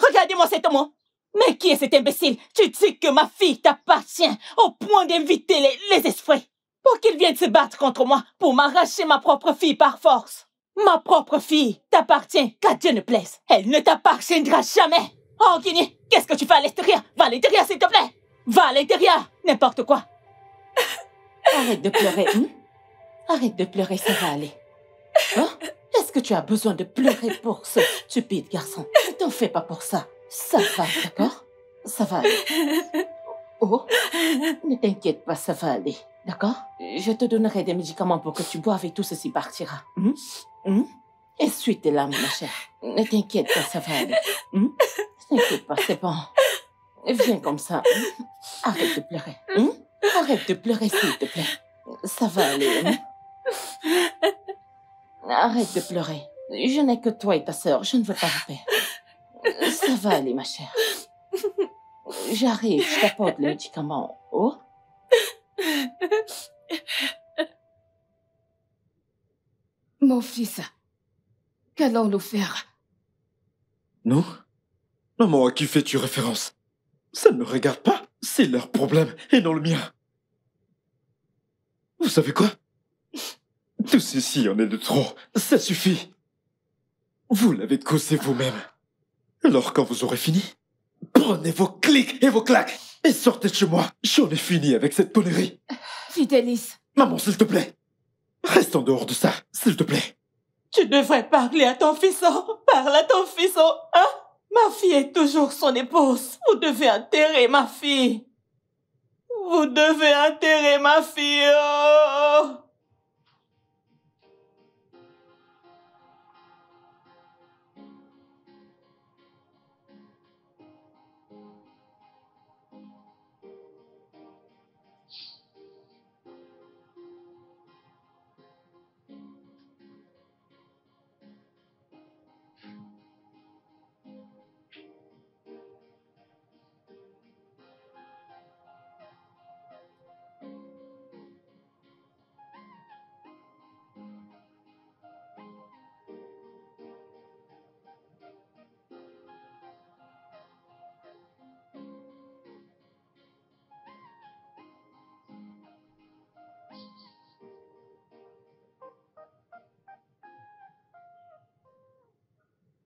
Regardez-moi cet homme. Mais qui est cet imbécile? Tu dis que ma fille t'appartient au point d'inviter les esprits pour qu'ils viennent se battre contre moi pour m'arracher ma propre fille par force. Ma propre fille t'appartient, qu'à Dieu ne plaise. Elle ne t'appartiendra jamais. Oh, Guinée, qu'est-ce que tu fais à l'extérieur? Va à l'intérieur, s'il te plaît. Va à l'intérieur, n'importe quoi. Arrête de pleurer, hein? Arrête de pleurer, ça va aller. Hein? Est-ce que tu as besoin de pleurer pour ce stupide garçon? Ne t'en fais pas pour ça. Ça va, d'accord? Ça va aller. Oh, ne t'inquiète pas, ça va aller, d'accord? Je te donnerai des médicaments pour que tu boives et tout ceci partira. Essuie tes larmes, ma chère. Ne t'inquiète pas, ça va aller. Ne t'inquiète pas, c'est bon. Viens comme ça. Arrête de pleurer. Arrête de pleurer, s'il te plaît. Ça va aller. Arrête de pleurer. Je n'ai que toi et ta sœur. Je ne veux pas vous perdre. Ça va aller, ma chère. J'arrive, je t'apporte les médicaments. Oh? Mon fils, qu'allons-nous faire? Nous? Maman, à qui fais-tu référence? Ça ne me regarde pas. C'est leur problème et non le mien. Vous savez quoi? Tout ceci en est de trop. Ça suffit. Vous l'avez causé vous-même. Alors quand vous aurez fini, prenez vos clics et vos claques et sortez de chez moi. J'en ai fini avec cette connerie. Fidelis. Maman, s'il te plaît. Reste en dehors de ça, s'il te plaît. Tu devrais parler à ton fisson. Parle à ton fisson, hein? Ma fille est toujours son épouse. Vous devez enterrer ma fille. Vous devez enterrer ma fille. Oh.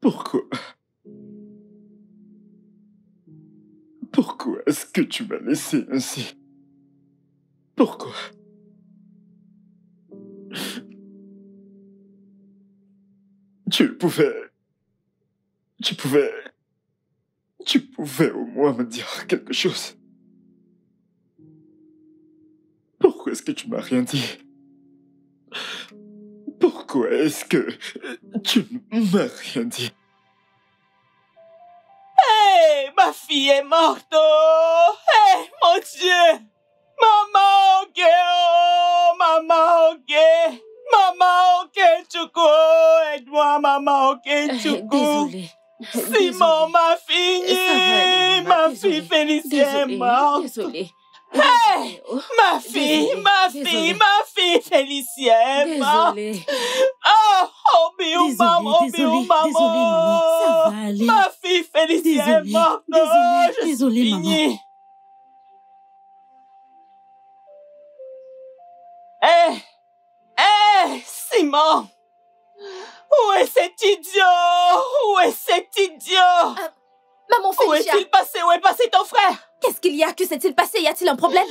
Pourquoi? Pourquoi est-ce que tu m'as laissé ainsi? Pourquoi? Tu pouvais au moins me dire quelque chose. Pourquoi est-ce que tu m'as rien dit? Pourquoi est-ce que tu ne m'as rien dit? Hey, ma fille est morte. Oh. Hey, mon Dieu. Maman, ok. Oh, maman, ok. Maman, ok, Chuko. Aide-moi, maman, ok, Chuko. Désolée. Simon, ma fille. Ma fille Félicia est morte. Désolée. Hey, ma fille Félicia est morte. Désolée. Oh, Biou, maman, Biou, maman. Ça va aller. Ma fille Félicia est morte. Désolée, maman. Simon. Où est cet idiot? Où est cet idiot? Maman Félicia. Où est-il passé? Où est passé ton frère? Qu'est-ce qu'il y a? Que s'est-il passé? Y a-t-il un problème?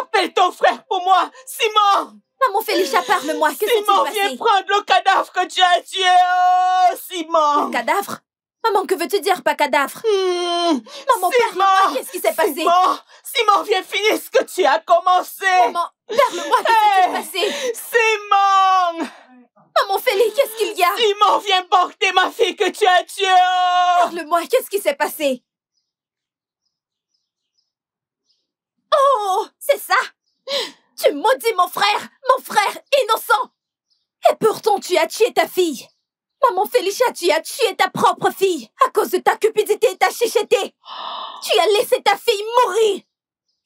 Appelle ton frère pour moi, Simon. Maman Félicia, parle-moi. Que s'est-il Simon, passé? viens prendre le cadavre que tu as tué. Oh, Simon. Le cadavre? Maman, que veux-tu dire, pas cadavre? Maman, Simon, parle-moi. Qu'est-ce qui s'est passé? Simon, viens finir ce que tu as commencé. Maman, parle-moi. Que s'est-il passé? Simon. Maman Félix, qu'est-ce qu'il y a? Simon vient porter ma fille que tu as tuée. Parle-moi, qu'est-ce qui s'est passé? Oh, c'est ça? Tu maudis mon frère innocent. Et pourtant tu as tué ta fille. Maman Félicia, tu as tué ta propre fille à cause de ta cupidité et ta chicheté. Tu as laissé ta fille mourir.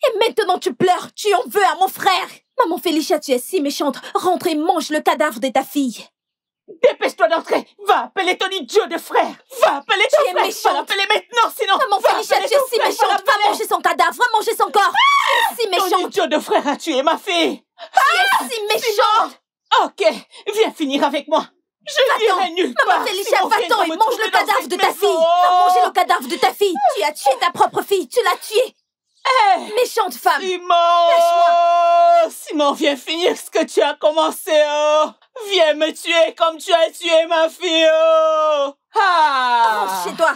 Et maintenant tu pleures, tu en veux à mon frère. Maman Félicia, tu es si méchante. Rentre et mange le cadavre de ta fille. Dépêche-toi d'entrer. Va appeler ton idiot de frère. Va appeler ton frère. Tu es méchante. Va l'appeler maintenant, sinon. Maman Félicia, tu es si méchante. Va manger son cadavre, va manger son corps. Tu es si Ton méchante. idiot de frère a tué ma fille. Tu es si méchante. Ok, viens finir avec moi. Je n'irai nulle part. Maman Félicia, va-t'en et mange le cadavre de ta fille. Va manger le cadavre de ta fille. Tu as tué ta propre fille. Tu l'as tuée. Méchante femme. Simon! Simon, viens finir ce que tu as commencé, oh! Viens me tuer comme tu as tué ma fille, oh! Ah! Rentre chez toi.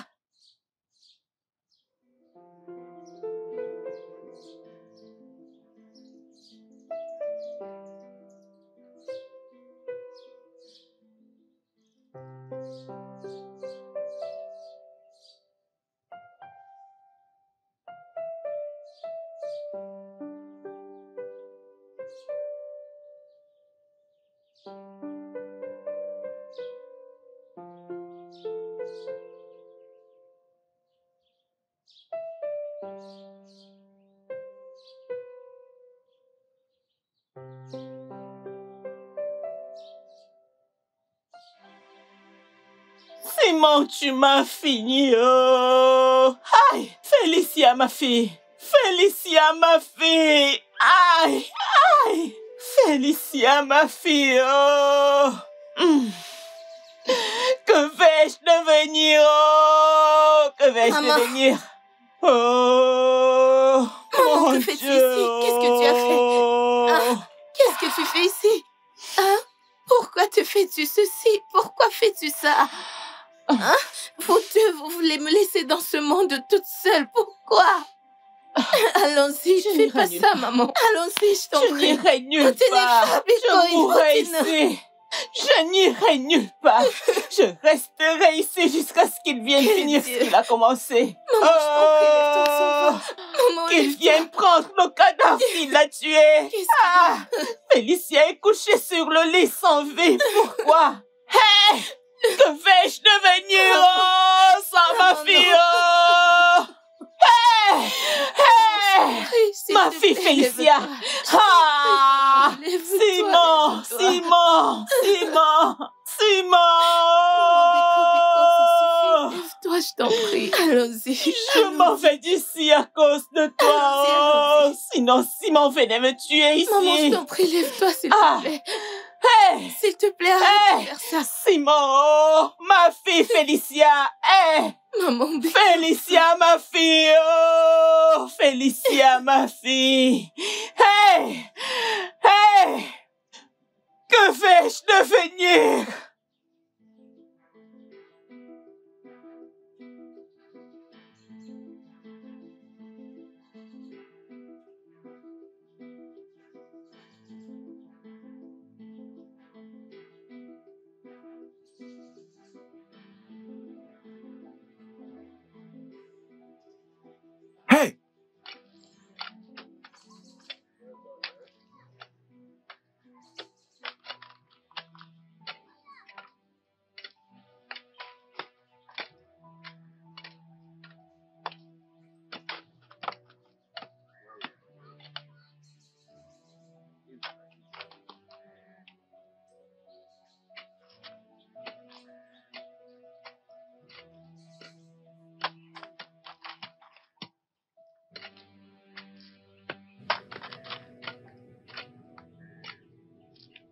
Simon, tu m'as fini, oh! Aïe! Félicia, ma fille! Félicia, ma fille! Aïe! Aïe! Félicia, ma fille, oh! Que vais-je devenir, oh! Que vais-je devenir? Oh! Maman, que fais-tu ici? Qu'est-ce que tu as fait? Hein? Qu'est-ce que tu fais ici? Hein? Pourquoi te fais-tu ceci? Pourquoi fais-tu ça? Hein? Vous deux, vous voulez me laisser dans ce monde toute seule. Pourquoi? Allons-y, fais pas ça, maman. Allons-y, je t'en prie. Je n'irai nulle part. Je mourrai ici. Je n'irai nulle part. Je resterai ici jusqu'à ce qu'il vienne finir ce qu'il a commencé. Maman, je t'en prie, lève-toi, s'en va. Maman, qu'il vienne prendre le cadavre qu'il a tué. Ah, Félicia est couchée sur le lit sans vie. Pourquoi? Hey! Que vais-je devenir, oh, sans ma fille, oh? Hey! Hey! Ma fille Félicia! Ah! Simon! Simon! Simon! Simon! Lève-toi, je t'en prie. Allons-y. Je m'en vais d'ici à cause de toi. Oh, sinon, Simon venait me tuer ici. Maman, je t'en prie, lève-toi, s'il te plaît. Hey! S'il te plaît, arrête de faire ça. Simon, ma fille Félicia. Hey! Maman, Félicia, ma fille. Oh, Félicia, ma fille. Hey! Hey! Que vais-je devenir? Hey!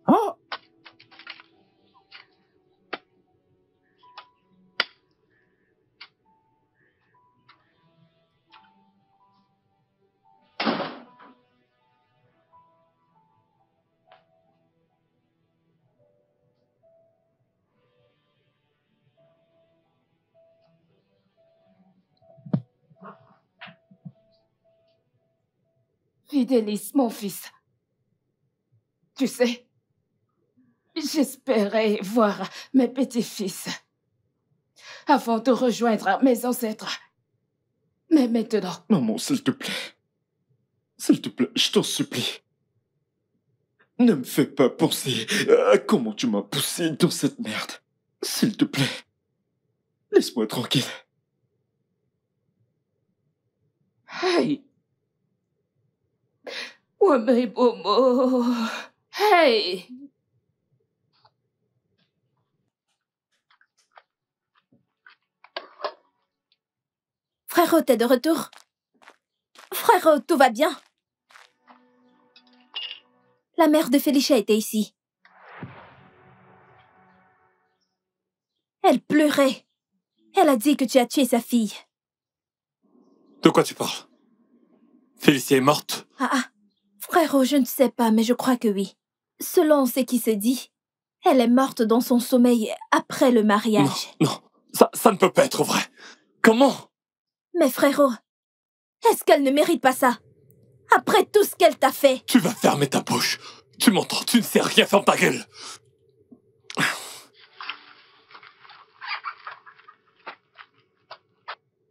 Oh! Fidélis, mon fils. Tu sais, j'espérais voir mes petits-fils avant de rejoindre mes ancêtres. Mais maintenant... Maman, s'il te plaît. S'il te plaît, je t'en supplie. Ne me fais pas penser à comment tu m'as poussé dans cette merde. S'il te plaît. Laisse-moi tranquille. Hey! Wame Bomo! Hey! Frérot, t'es de retour? Frérot, tout va bien? La mère de Felicia était ici. Elle pleurait. Elle a dit que tu as tué sa fille. De quoi tu parles? Félicia est morte? Frérot, je ne sais pas, mais je crois que oui. Selon ce qui se dit, elle est morte dans son sommeil après le mariage. Non, ça ne peut pas être vrai. Comment? Mais frérot, est-ce qu'elle ne mérite pas ça? Après tout ce qu'elle t'a fait. Tu vas fermer ta bouche. Tu m'entends? Tu ne sais rien, ferme ta gueule.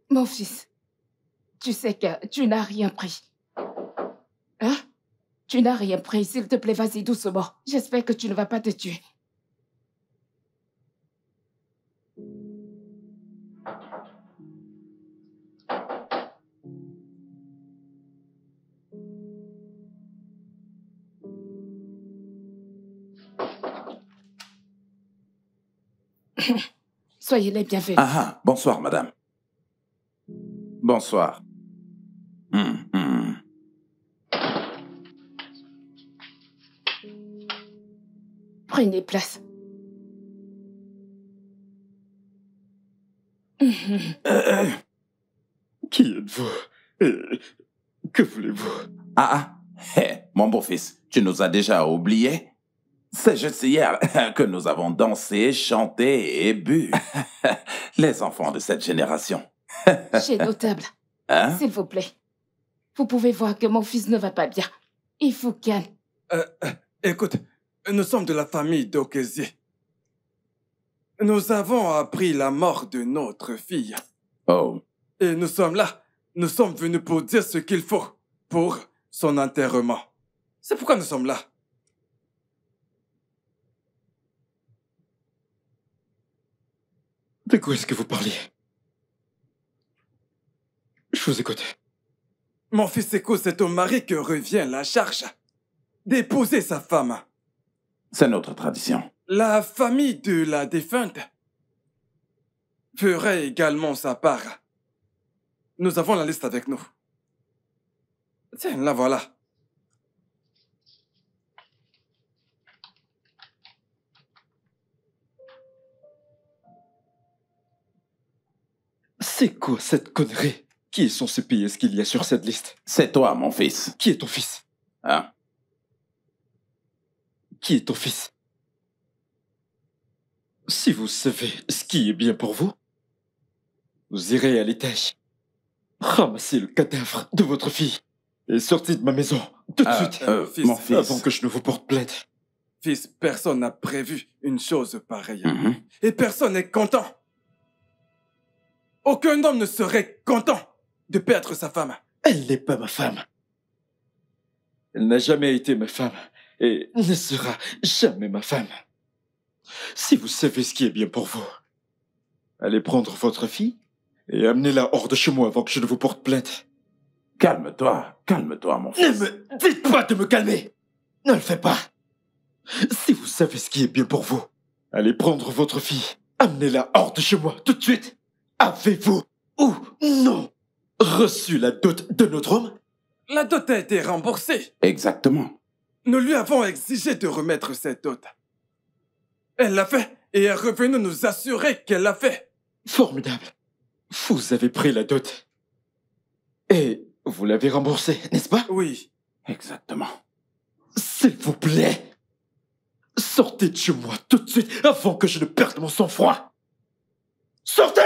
Mon fils, tu sais que tu n'as rien pris. Hein? Tu n'as rien pris. S'il te plaît, vas-y doucement. J'espère que tu ne vas pas te tuer. Soyez les bienvenus. Bonsoir, madame. Bonsoir. Prenez place. Qui êtes-vous? Et que voulez-vous? Mon beau-fils, tu nous as déjà oubliés? C'est juste hier que nous avons dansé, chanté et bu. Les enfants de cette génération. Chez notable. S'il vous plaît. Vous pouvez voir que mon fils ne va pas bien. Il faut calme. Écoute, nous sommes de la famille d'Okezie. Nous avons appris la mort de notre fille. Oh. Et nous sommes là. Nous sommes venus pour dire ce qu'il faut pour son enterrement. C'est pourquoi nous sommes là. De quoi est-ce que vous parliez? Je vous écoute. Mon fils écoute, c'est au mari que revient la charge d'épouser sa femme. C'est notre tradition. La famille de la défunte ferait également sa part. Nous avons la liste avec nous. Tiens, la voilà. C'est quoi cette connerie? Qui est censé payer ce qu'il y a sur cette liste? C'est toi, mon fils. Qui est ton fils? Qui est ton fils? Si vous savez ce qui est bien pour vous, vous irez à l'étage, ramassez le cadavre de votre fille et sortez de ma maison tout de suite, fils, mon fils. avant que je ne vous porte plainte. Fils, personne n'a prévu une chose pareille. Et personne n'est content. Aucun homme ne serait content de perdre sa femme. Elle n'est pas ma femme. Elle n'a jamais été ma femme et ne sera jamais ma femme. Si vous savez ce qui est bien pour vous, allez prendre votre fille et amenez-la hors de chez moi avant que je ne vous porte plainte. Calme-toi, mon fils. Ne me dites pas de me calmer. Ne le faites pas. Si vous savez ce qui est bien pour vous, allez prendre votre fille, amenez-la hors de chez moi tout de suite. Avez-vous ou non reçu la dot de notre homme? La dot a été remboursée. Exactement. Nous lui avons exigé de remettre cette dot. Elle l'a fait et est revenue nous assurer qu'elle l'a fait. Formidable. Vous avez pris la dot. Et vous l'avez remboursée, n'est-ce pas? Oui. Exactement. S'il vous plaît, sortez de chez moi tout de suite avant que je ne perde mon sang-froid. Sortez!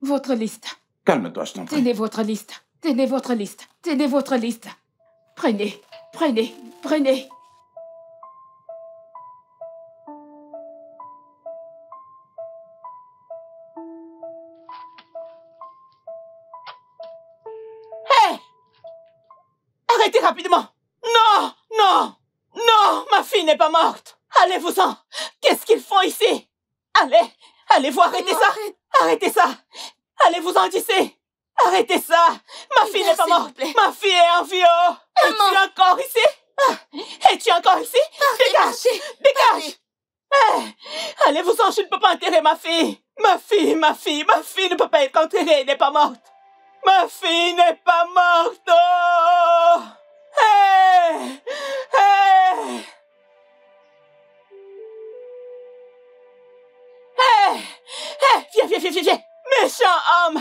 Votre liste. Calme-toi, je t'en prie. Tenez votre liste. Tenez votre liste. Tenez votre liste. Prenez. Arrêtez rapidement. Non, non, non, ma fille n'est pas morte. Allez-vous-en. Qu'est-ce qu'ils font ici? Allez-vous, arrêtez ça. Arrêtez ça. Allez-vous-en d'ici. Arrêtez ça. Ma fille n'est pas morte. Ma fille est en vie. Oh. Es-tu encore ici? Es-tu encore ici? Dégage. Dégage. Allez-vous-en, je ne peux pas enterrer ma fille. Ma fille ne peut pas être enterrée, elle n'est pas morte. Ma fille n'est pas morte. Oh. Hey. Hey. Hey. Hey. Viens. Méchant homme.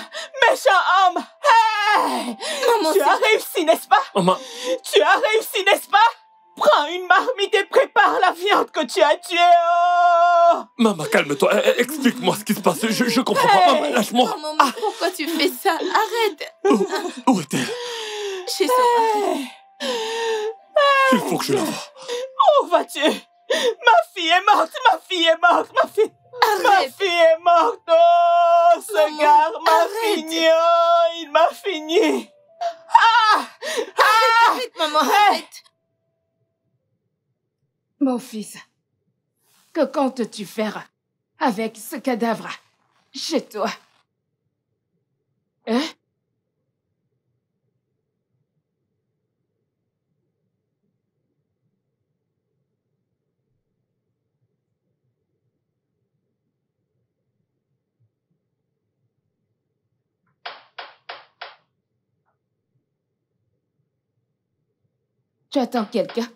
Hey. Maman, tu as réussi, n'est-ce pas? Maman. Tu as réussi, n'est-ce pas? Prends une marmite et prépare la viande que tu as tuée. Oh. Maman, calme-toi. Explique-moi ce qui se passe. Je comprends pas. Maman, lâche-moi. Oh, maman, pourquoi tu fais ça? Arrête. Où est-elle? Chez son mari. Il faut que je la voie. Où vas-tu? Ma fille est morte. Ma fille est morte. Ma fille est morte. Oh, ce Maman, gars m'a arrête. fini. Oh, il m'a fini. Arrête, maman, arrête. Mon fils, que comptes-tu faire avec ce cadavre chez toi? Hein? Tu attends quelqu'un?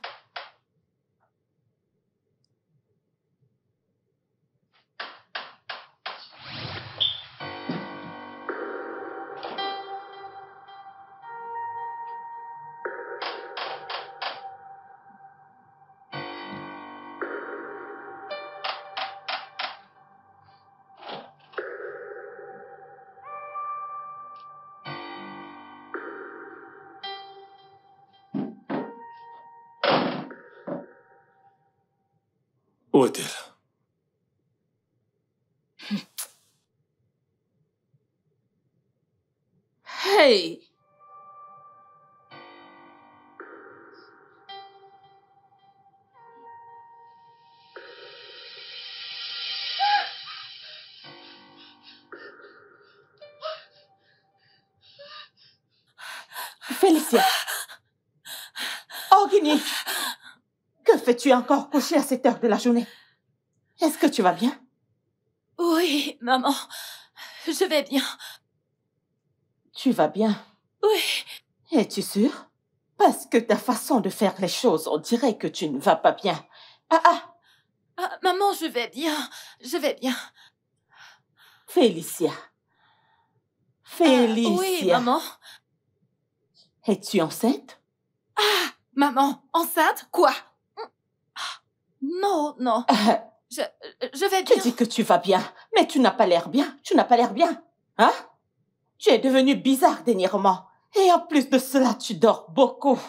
Où est-elle? Hey! Félicia. Orgini. Que fais-tu encore couché à cette heure de la journée? Est-ce que tu vas bien? Oui, maman. Je vais bien. Tu vas bien? Oui. Es-tu sûre? Parce que ta façon de faire les choses, on dirait que tu ne vas pas bien. Maman, je vais bien. Je vais bien. Félicia. Félicia. Oui, maman. Es-tu enceinte? Maman, enceinte? Quoi? Non. Je vais bien. Tu dis que tu vas bien, mais tu n'as pas l'air bien. Tu n'as pas l'air bien. Hein? Tu es devenu bizarre dernièrement. Et en plus de cela, tu dors beaucoup.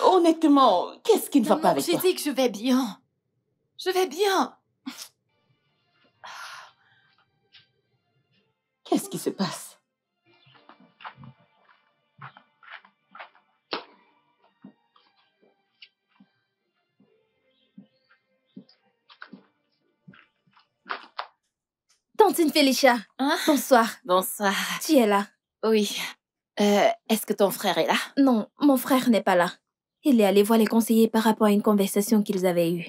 Honnêtement, qu'est-ce qui ne va pas avec toi? J'ai dit que je vais bien. Je vais bien. Qu'est-ce qui se passe? Tantine Félicia. Hein? Bonsoir. Bonsoir. Tu es là? Oui. Est-ce que ton frère est là? Non, mon frère n'est pas là. Il est allé voir les conseillers par rapport à une conversation qu'ils avaient eue.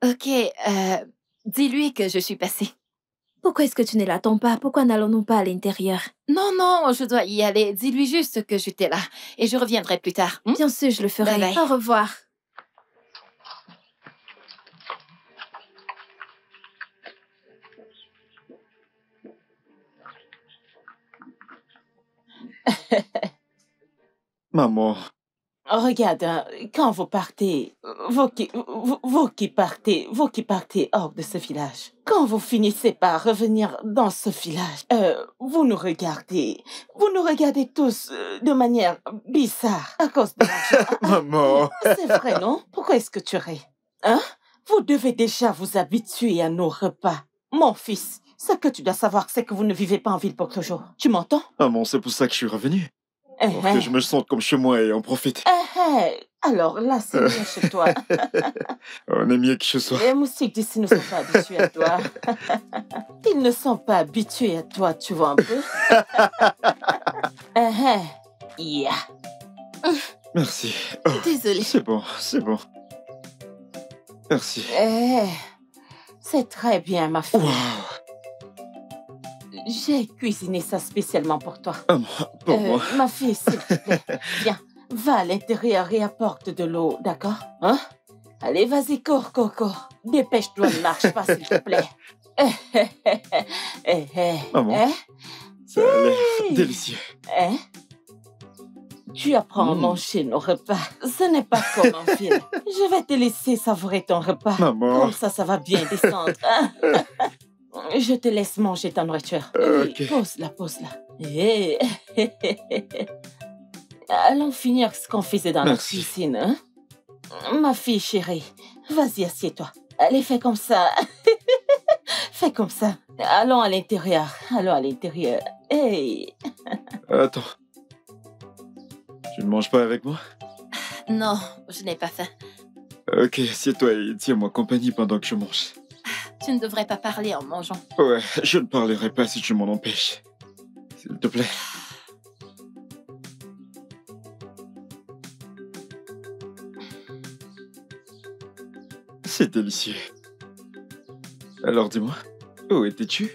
Ok, dis-lui que je suis passée. Pourquoi est-ce que tu ne l'attends pas? Pourquoi n'allons-nous pas à l'intérieur? Non, je dois y aller. Dis-lui juste que j'étais là et je reviendrai plus tard. Bien sûr, je le ferai. Bye bye. Au revoir. Maman. Regarde, hein, quand vous partez, vous qui partez hors de ce village, quand vous finissez par revenir dans ce village, vous nous regardez tous de manière bizarre à cause de l'argent. Maman. C'est vrai, non? Pourquoi est-ce que tu ris? Hein? Vous devez déjà vous habituer à nos repas. Mon fils, ce que tu dois savoir, c'est que vous ne vivez pas en ville pour toujours. Tu m'entends? Maman, c'est pour ça que je suis revenu. pour que je me sente comme chez moi et en profite. Alors là, c'est bien chez toi. On est mieux que chez soi. Les moustiques d'ici ne sont pas habitués à toi. Ils ne sont pas habitués à toi, tu vois un peu. Yeah. Merci. Oh, Désolée. c'est bon, c'est bon. Merci. C'est très bien, ma fille. Waouh. J'ai cuisiné ça spécialement pour toi. Pour moi. Ma fille, s'il te plaît, viens, va à l'intérieur et apporte de l'eau, d'accord? Hein? Allez, vas-y, cours, cours, cours. Dépêche-toi, ne marche pas, s'il te plaît. Maman, ça a l'air délicieux. Tu apprends à manger nos repas. Ce n'est pas comme un film. Je vais te laisser savourer ton repas. Maman. Comme ça va bien descendre. Je te laisse manger ta nourriture. Ok. Pose-la, pose-la. Allons finir ce qu'on faisait dans la cuisine. Hein? Ma fille chérie, vas-y, assieds-toi. Allez, fais comme ça. Fais comme ça. Allons à l'intérieur. Allons à l'intérieur. Hey. Attends. Tu ne manges pas avec moi? Non, je n'ai pas faim. Ok, assieds-toi et tiens-moi compagnie pendant que je mange. Tu ne devrais pas parler en mangeant. Ouais, je ne parlerai pas si tu m'en empêches. S'il te plaît. C'est délicieux. Alors dis-moi, où étais-tu?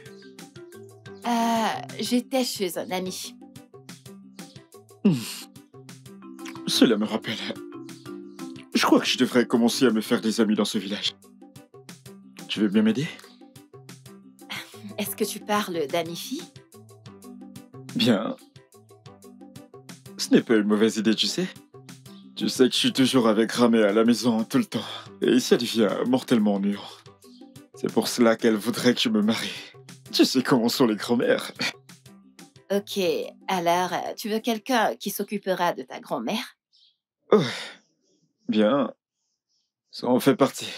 J'étais chez un ami. Cela me rappelle. Je crois que je devrais commencer à me faire des amis dans ce village. Tu veux bien m'aider? Est-ce que tu parles d'amis-filles? Bien. Ce n'est pas une mauvaise idée, tu sais. Tu sais que je suis toujours avec Ramé à la maison tout le temps. Et ça devient mortellement ennuyant. C'est pour cela qu'elle voudrait que je me marie. Tu sais comment sont les grands-mères. Ok, alors, tu veux quelqu'un qui s'occupera de ta grand-mère? Oh, bien. Ça en fait partie.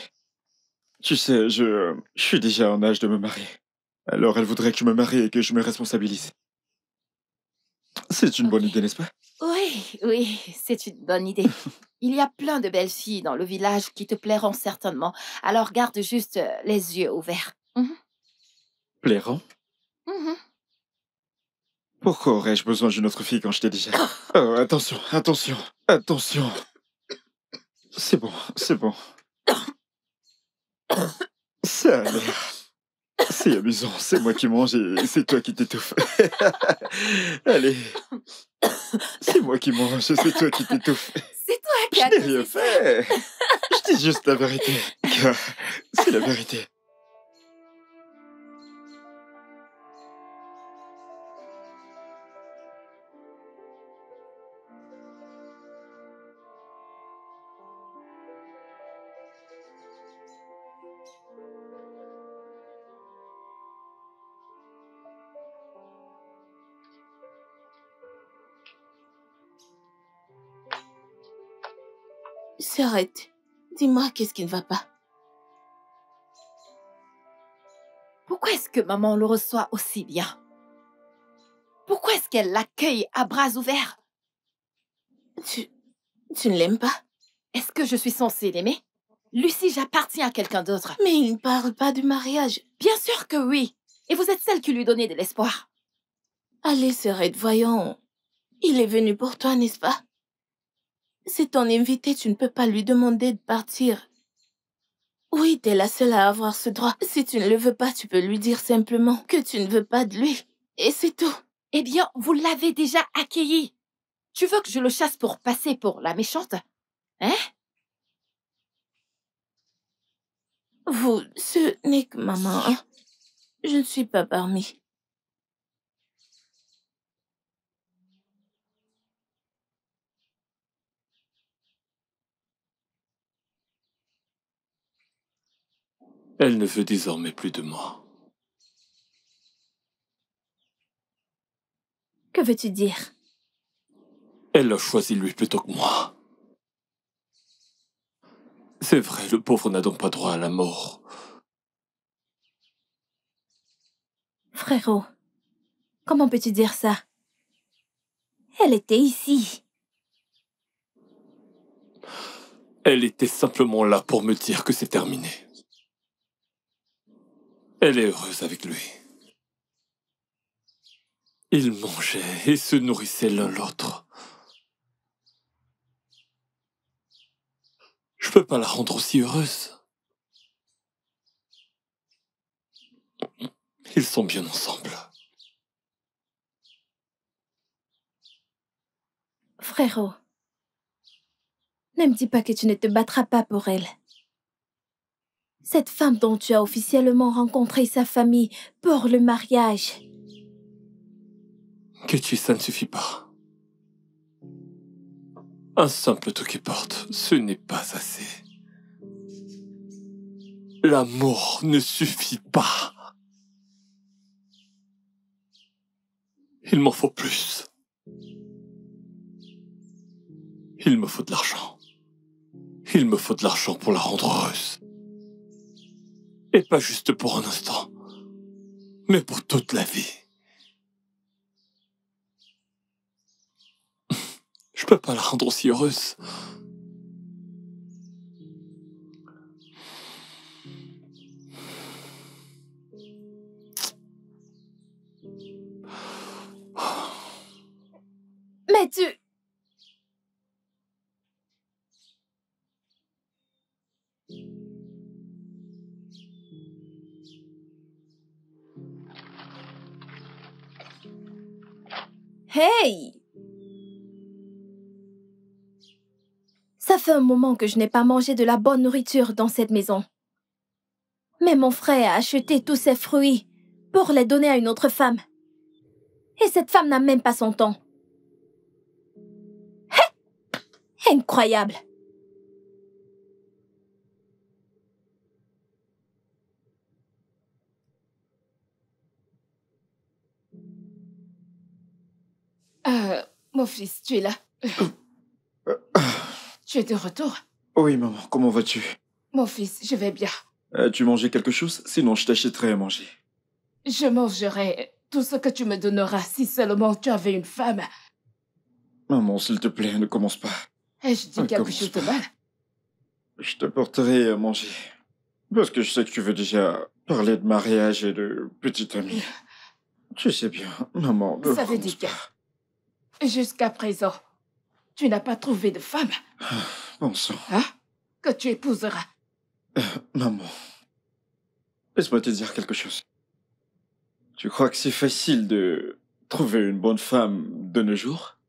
Tu sais, je suis déjà en âge de me marier. Alors elle voudrait que je me marie et que je me responsabilise. C'est une bonne idée, n'est-ce pas? Oui, c'est une bonne idée. Il y a plein de belles filles dans le village qui te plairont certainement. Alors garde juste les yeux ouverts. Plairant? Pourquoi aurais-je besoin d'une autre fille quand je t'ai déjà... Oh, attention, attention, attention. C'est bon, c'est bon. Ça a l'air... C'est amusant, c'est moi qui mange et c'est toi qui t'étouffe. Allez. C'est moi qui mange et c'est toi qui t'étouffe. C'est toi qui as Je n'ai rien fait. Je dis juste la vérité, car c'est la vérité. S'arrête. Dis-moi qu'est-ce qui ne va pas. Pourquoi est-ce que maman le reçoit aussi bien? Pourquoi est-ce qu'elle l'accueille à bras ouverts? Tu ne l'aimes pas? Est-ce que je suis censée l'aimer? Lucie, j'appartiens à quelqu'un d'autre. Mais il ne parle pas du mariage. Bien sûr que oui. Et vous êtes celle qui lui donnait de l'espoir. Allez, Serette, voyons. Il est venu pour toi, n'est-ce pas? C'est ton invité, tu ne peux pas lui demander de partir. Oui, t'es la seule à avoir ce droit. Si tu ne le veux pas, tu peux lui dire simplement que tu ne veux pas de lui. Et c'est tout. Eh bien, vous l'avez déjà accueilli. Tu veux que je le chasse pour passer pour la méchante? Hein? Vous, ce n'est que maman. Hein? Je ne suis pas parmi. Elle ne veut désormais plus de moi. Que veux-tu dire? Elle a choisi lui plutôt que moi. C'est vrai, le pauvre n'a donc pas droit à la mort. Frérot, comment peux-tu dire ça? Elle était ici. Elle était simplement là pour me dire que c'est terminé. Elle est heureuse avec lui. Ils mangeaient et se nourrissaient l'un l'autre. Je peux pas la rendre aussi heureuse. Ils sont bien ensemble. Frérot, ne me dis pas que tu ne te battras pas pour elle. Cette femme dont tu as officiellement rencontré sa famille pour le mariage. Ketchi, ça ne suffit pas. Un simple toque porte, ce n'est pas assez. L'amour ne suffit pas. Il m'en faut plus. Il me faut de l'argent. Il me faut de l'argent pour la rendre heureuse. Et pas juste pour un instant, mais pour toute la vie. Je peux pas la rendre aussi heureuse. Mais tu... Hey! Ça fait un moment que je n'ai pas mangé de la bonne nourriture dans cette maison. Mais mon frère a acheté tous ces fruits pour les donner à une autre femme. Et cette femme n'a même pas son temps. Incroyable! Mon fils, tu es là. Tu es de retour? Oui, maman, comment vas-tu? Mon fils, je vais bien. As-tu mangé quelque chose? Sinon, je t'achèterai à manger. Je mangerai tout ce que tu me donneras si seulement tu avais une femme. Maman, s'il te plaît, ne commence pas. Ai-je dit quelque chose de mal? Je t'apporterai à manger. Parce que je sais que tu veux déjà parler de mariage et de petite amie. Tu sais bien, maman, ne Ça veut dire que, jusqu'à présent, tu n'as pas trouvé de femme. Bon sang. Hein? Que tu épouseras. Maman, laisse-moi te dire quelque chose. Tu crois que c'est facile de trouver une bonne femme de nos jours?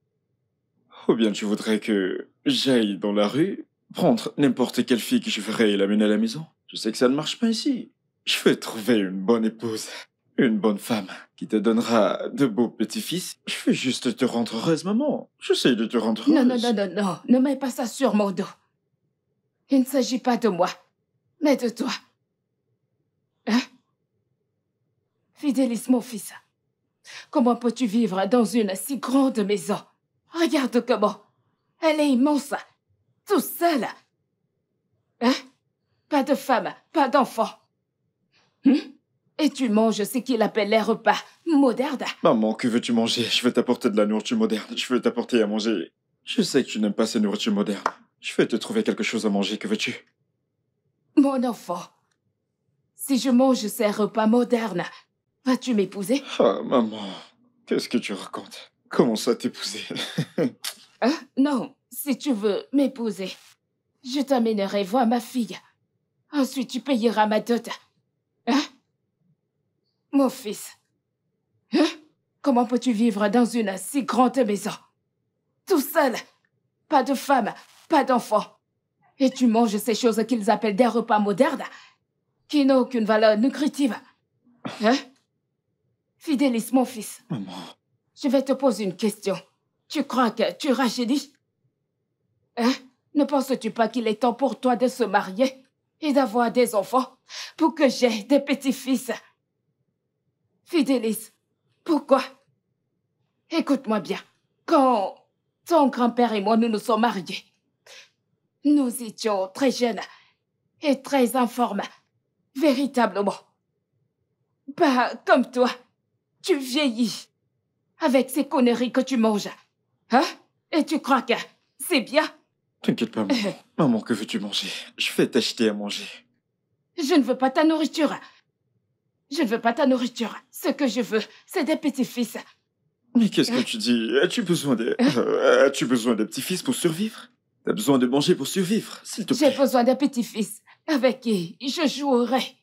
Ou bien tu voudrais que j'aille dans la rue, prendre n'importe quelle fille que je ferai et l'amener à la maison? Je sais que ça ne marche pas ici. Je vais trouver une bonne épouse, une bonne femme qui te donnera de beaux petits-fils. Je veux juste te rendre heureuse, maman. J'essaie de te rendre heureuse. Non, non, non, non, non. Ne mets pas ça sur mon dos. Il ne s'agit pas de moi, mais de toi. Hein? Fidélis, mon fils. Comment peux-tu vivre dans une si grande maison? Regarde comment. Elle est immense. Tout seul. Hein? Pas de femme, pas d'enfant. Et tu manges ce qu'il appelle les repas modernes. Maman, que veux-tu manger? Je vais t'apporter de la nourriture moderne. Je vais t'apporter à manger. Je sais que tu n'aimes pas ces nourritures modernes. Je vais te trouver quelque chose à manger. Que veux-tu? Mon enfant, si je mange ces repas modernes, vas-tu m'épouser? Ah, maman, qu'est-ce que tu racontes? Comment ça t'épouser? Hein? Non, si tu veux m'épouser, je t'amènerai voir ma fille. Ensuite, tu payeras ma dot. Hein? Mon fils. Hein? Comment peux-tu vivre dans une si grande maison? Tout seul. Pas de femme, pas d'enfant. Et tu manges ces choses qu'ils appellent des repas modernes, qui n'ont aucune valeur nutritive. Hein? Fidélis, mon fils. Maman. Je vais te poser une question. Tu crois que tu rajeunis? Hein? Ne penses-tu pas qu'il est temps pour toi de se marier et d'avoir des enfants pour que j'aie des petits-fils? Fidélis, pourquoi? Écoute-moi bien. Quand ton grand-père et moi nous nous sommes mariés, nous étions très jeunes et très informes, véritablement. Pas comme toi. Tu vieillis avec ces conneries que tu manges. Hein? Et tu crois que c'est bien? T'inquiète pas, maman. Maman, que veux-tu manger? Je vais t'acheter à manger. Je ne veux pas ta nourriture. Je ne veux pas ta nourriture. Ce que je veux, c'est des petits-fils. Mais qu'est-ce que tu dis? As-tu besoin des petits-fils pour survivre? T'as besoin de manger pour survivre, s'il te J'ai plaît. besoin des petits-fils avec qui je jouerai.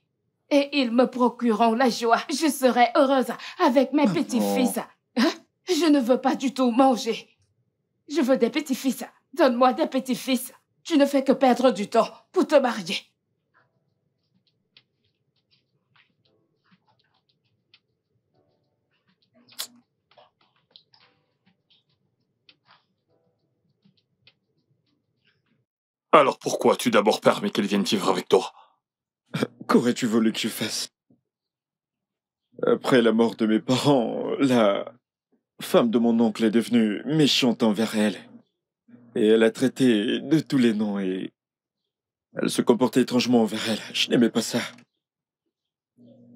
Et ils me procureront la joie. Je serai heureuse avec mes petits-fils. Hein? Je ne veux pas du tout manger. Je veux des petits-fils. Donne-moi des petits-fils. Tu ne fais que perdre du temps pour te marier. Alors pourquoi as-tu d'abord permis qu'elle vienne vivre avec toi? Qu'aurais-tu voulu que je fasse? Après la mort de mes parents, la femme de mon oncle est devenue méchante envers elle. Et elle a traité de tous les noms et elle se comportait étrangement envers elle. Je n'aimais pas ça.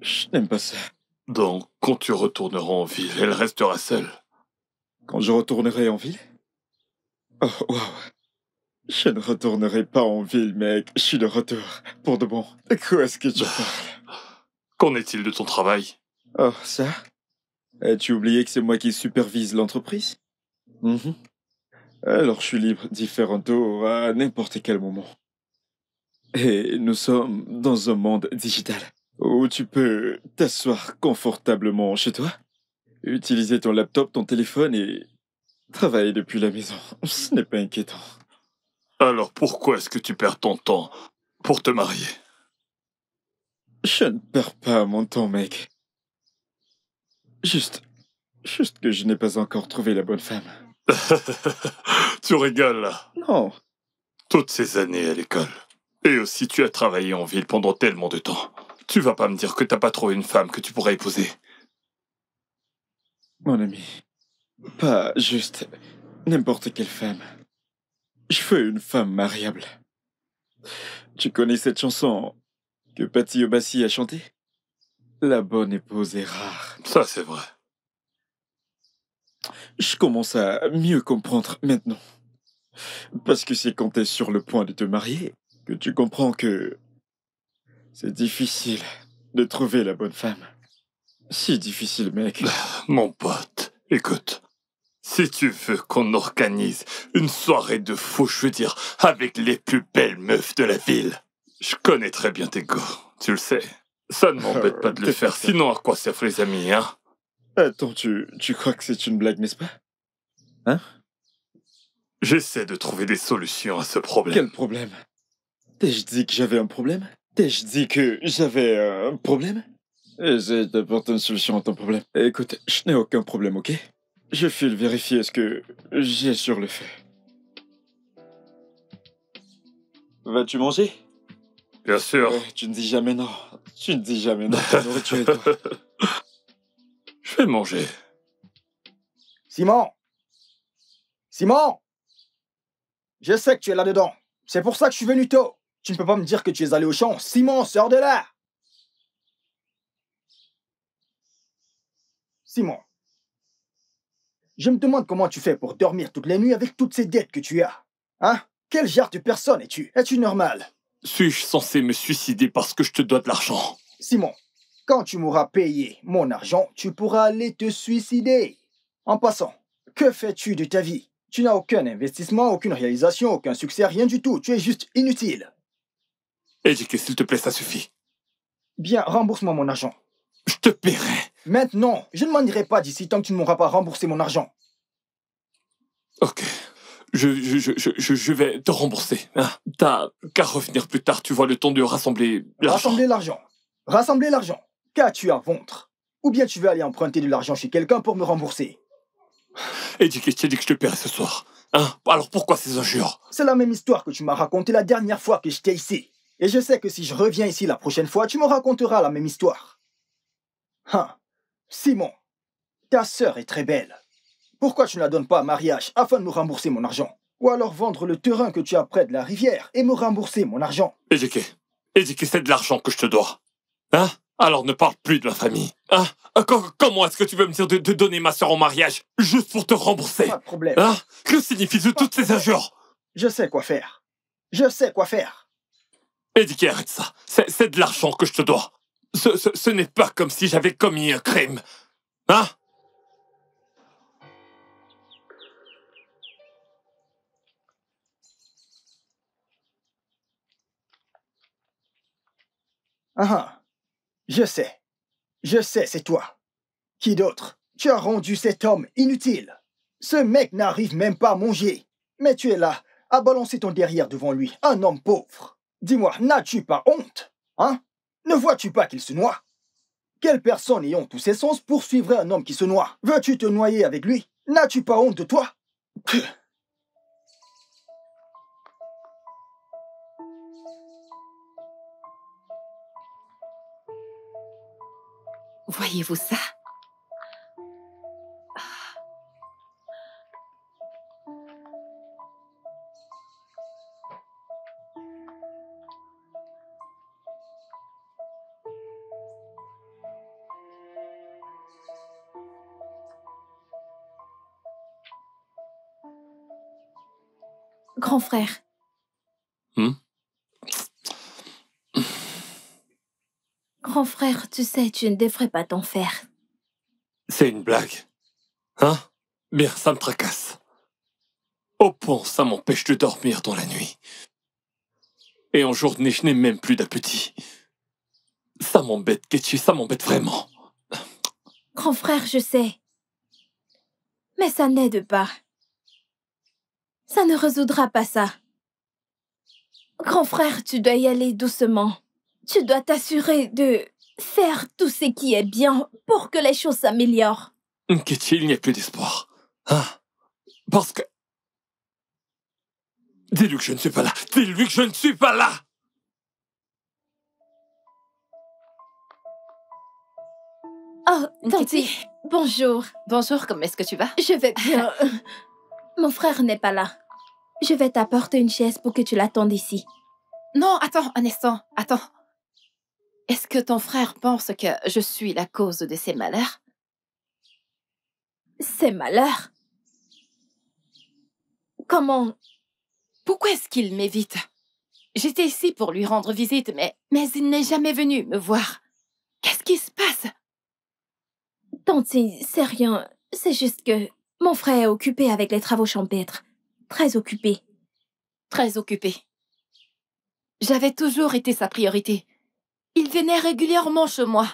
Je n'aime pas ça. Donc, quand tu retourneras en ville, elle restera seule. Quand je retournerai en ville? Oh, waouh. Je ne retournerai pas en ville, mec. Je suis de retour. Pour de bon. De quoi est-ce que tu parles? Qu'en est-il de ton travail? Oh, ça? As-tu oublié que c'est moi qui supervise l'entreprise? Mhm. Alors je suis libre d'y faire un tour à n'importe quel moment. Et nous sommes dans un monde digital où tu peux t'asseoir confortablement chez toi, utiliser ton laptop, ton téléphone et travailler depuis la maison. Ce n'est pas inquiétant. Alors pourquoi est-ce que tu perds ton temps pour te marier? Je ne perds pas mon temps, mec. Juste que je n'ai pas encore trouvé la bonne femme. Tu rigoles là. Non. Toutes ces années à l'école. Et aussi tu as travaillé en ville pendant tellement de temps. Tu vas pas me dire que t'as pas trouvé une femme que tu pourrais épouser. Mon ami, pas juste n'importe quelle femme. Je veux une femme mariable. Tu connais cette chanson que Patty Obassi a chantée? La bonne épouse est rare. Ça, c'est vrai. Je commence à mieux comprendre maintenant. Parce que c'est quand t'es sur le point de te marier que tu comprends que c'est difficile de trouver la bonne femme. Si difficile, mec. Mon pote, écoute. Si tu veux qu'on organise une soirée de fou, je veux dire, avec les plus belles meufs de la ville, je connais très bien tes goûts, tu le sais. Ça ne m'embête pas de le faire, sinon à quoi servent les amis, hein? Attends, tu crois que c'est une blague, n'est-ce pas? Hein? J'essaie de trouver des solutions à ce problème. Quel problème? T'ai-je dit que j'avais un problème? T'ai-je dit que j'avais un problème? J'essaie d'apporter une solution à ton problème. Écoute, je n'ai aucun problème, ok? Je file vérifier ce que j'ai sur le feu. Vas-tu manger? Bien sûr. Tu ne dis jamais non. Tu ne dis jamais non. Ta nourriture et toi. Je vais manger. Simon! Simon! Je sais que tu es là-dedans. C'est pour ça que je suis venu tôt. Tu ne peux pas me dire que tu es allé au champ. Simon, sors de là! Simon. Je me demande comment tu fais pour dormir toutes les nuits avec toutes ces dettes que tu as. Hein? Quel genre de personne es-tu? Es-tu normal? Suis-je censé me suicider parce que je te dois de l'argent? Simon, quand tu m'auras payé mon argent, tu pourras aller te suicider. En passant, que fais-tu de ta vie? Tu n'as aucun investissement, aucune réalisation, aucun succès, rien du tout. Tu es juste inutile. Éduqué, s'il te plaît, ça suffit. Bien, rembourse-moi mon argent. Je te paierai. Maintenant, je ne m'en irai pas d'ici tant que tu ne m'auras pas remboursé mon argent. Ok. Je vais te rembourser. Hein. T'as qu'à revenir plus tard, tu vois, le temps de rassembler l'argent. Rassembler l'argent. Rassembler l'argent. Qu'as-tu à vendre? Ou bien tu veux aller emprunter de l'argent chez quelqu'un pour me rembourser? Éduqué, je t'ai dit que je te paierai ce soir. Hein? Alors pourquoi ces injures? C'est la même histoire que tu m'as racontée la dernière fois que j'étais ici. Et je sais que si je reviens ici la prochaine fois, tu me raconteras la même histoire. Hein? Simon, ta sœur est très belle. Pourquoi tu ne la donnes pas à mariage afin de me rembourser mon argent? Ou alors vendre le terrain que tu as près de la rivière et me rembourser mon argent? Éduqué, c'est de l'argent que je te dois. Hein? Alors ne parle plus de ma famille. Hein? Comment est-ce que tu veux me dire de donner ma sœur en mariage juste pour te rembourser? Pas de problème. Hein? Que signifient toutes ces injures? Je sais quoi faire. Je sais quoi faire. Eddie, arrête ça. C'est de l'argent que je te dois. Ce n'est pas comme si j'avais commis un crime. Hein? Ah, je sais. Je sais, c'est toi. Qui d'autre? Tu as rendu cet homme inutile. Ce mec n'arrive même pas à manger. Mais tu es là, à balancer ton derrière devant lui, un homme pauvre. Dis-moi, n'as-tu pas honte? Hein? Ne vois-tu pas qu'il se noie? Quelle personne ayant tous ses sens poursuivrait un homme qui se noie? Veux-tu te noyer avec lui? N'as-tu pas honte de toi? Voyez-vous ça? Grand frère. Grand frère, tu sais, tu ne devrais pas t'en faire. C'est une blague. Hein? Bien, ça me tracasse. Au point, ça m'empêche de dormir dans la nuit. Et en journée, je n'ai même plus d'appétit. Ça m'embête, Ketchy, ça m'embête vraiment. Grand frère, je sais. Mais ça n'aide pas. Ça ne résoudra pas ça. Grand frère, tu dois y aller doucement. Tu dois t'assurer de faire tout ce qui est bien pour que les choses s'améliorent. Ketchy, il n'y a plus d'espoir. Hein? Parce que... Dis-lui que je ne suis pas là. Dis-lui que je ne suis pas là. Oh, Tanti, bonjour. Bonjour, comment est-ce que tu vas? Je vais bien. Mon frère n'est pas là. Je vais t'apporter une chaise pour que tu l'attendes ici. Non, attends un instant, attends. Est-ce que ton frère pense que je suis la cause de ses malheurs? Ses malheurs? Comment? Pourquoi est-ce qu'il m'évite? J'étais ici pour lui rendre visite, mais il n'est jamais venu me voir. Qu'est-ce qui se passe? Tanti, c'est rien. C'est juste que mon frère est occupé avec les travaux champêtres. Très occupé. Très occupé. J'avais toujours été sa priorité. Il venait régulièrement chez moi.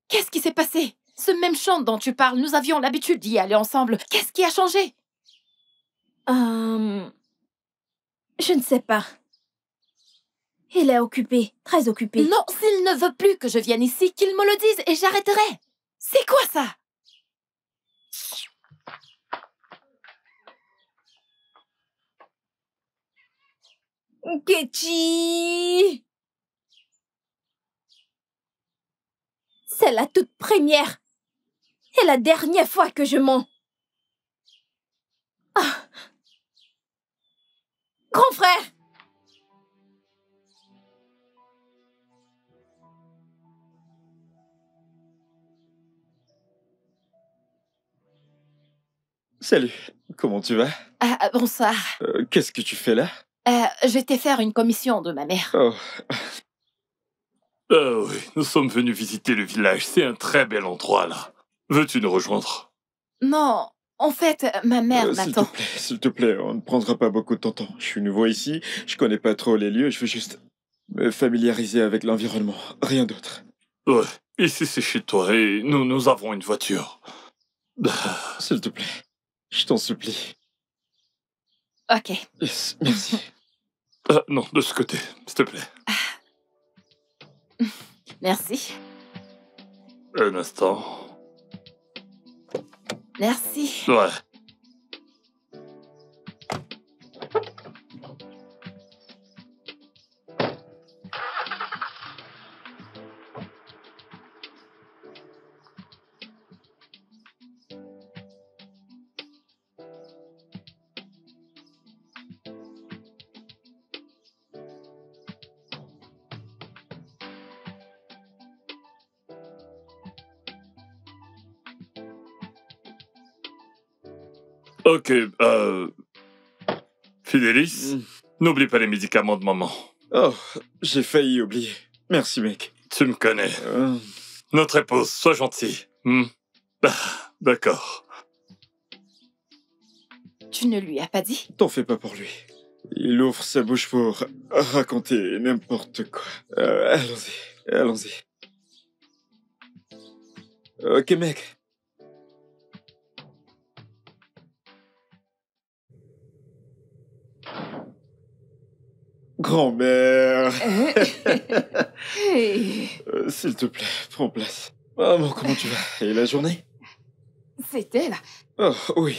Qu'est-ce qui s'est passé? Ce même champ dont tu parles, nous avions l'habitude d'y aller ensemble. Qu'est-ce qui a changé? Je ne sais pas. Il est occupé, très occupé. Non, s'il ne veut plus que je vienne ici, qu'il me le dise et j'arrêterai. C'est quoi ça? Ketchy! C'est la toute première et la dernière fois que je mens. Ah. Grand frère! Salut, comment tu vas? Ah, bonsoir. Qu'est-ce que tu fais là? J'étais faire une commission de ma mère. Oh. Oui, nous sommes venus visiter le village. C'est un très bel endroit, là. Veux-tu nous rejoindre? Non, en fait, ma mère m'attend. S'il te plaît, on ne prendra pas beaucoup de ton temps. Je suis nouveau ici, je connais pas trop les lieux, je veux juste me familiariser avec l'environnement, rien d'autre. Ouais, ici c'est chez toi et nous avons une voiture. S'il te plaît, je t'en supplie. Ok. Yes, merci. Non, de ce côté, s'il te plaît. Merci. Un instant. Merci. Ouais. Ok, Fidélis, n'oublie pas les médicaments de maman. Oh, j'ai failli oublier. Merci, mec. Tu me connais. Notre épouse, sois gentil. D'accord. Tu ne lui as pas dit? T'en fais pas pour lui. Il ouvre sa bouche pour raconter n'importe quoi. Allons-y, allons-y. Ok, mec. Grand-mère. S'il te plaît, prends place. Maman, comment tu vas? Et la journée? C'est elle? Oh, oui.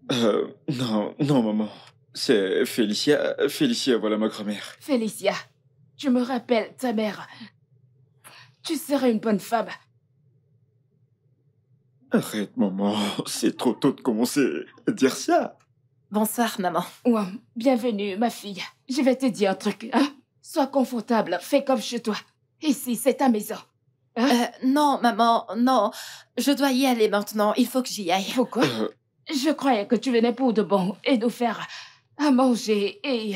Non, maman. C'est Félicia. Félicia, voilà ma grand-mère. Félicia, je me rappelle ta mère. Tu serais une bonne femme. Arrête, maman. C'est trop tôt de commencer à dire ça. Bonsoir, maman. Ouais, bienvenue, ma fille. Je vais te dire un truc, hein? Sois confortable, fais comme chez toi. Ici, c'est ta maison. Hein? Non, maman, non. Je dois y aller maintenant. Il faut que j'y aille. Pourquoi? Je croyais que tu venais pour de bon et nous faire à manger et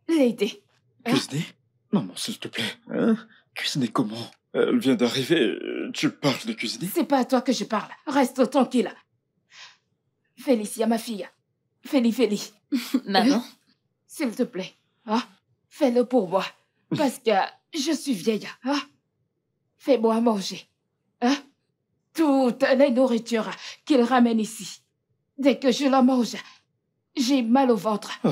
l'aider. Cuisiner? Maman, s'il te plaît. Hein? Cuisiner comment? Elle vient d'arriver. Tu parles de cuisiner? C'est pas à toi que je parle. Reste tranquille. Félicia, ma fille. Félie. Maman? S'il te plaît, hein? Fais-le pour moi. Parce que je suis vieille, hein? Fais-moi manger, hein? Toutes les nourritures qu'il ramène ici. Dès que je la mange, j'ai mal au ventre. Oh.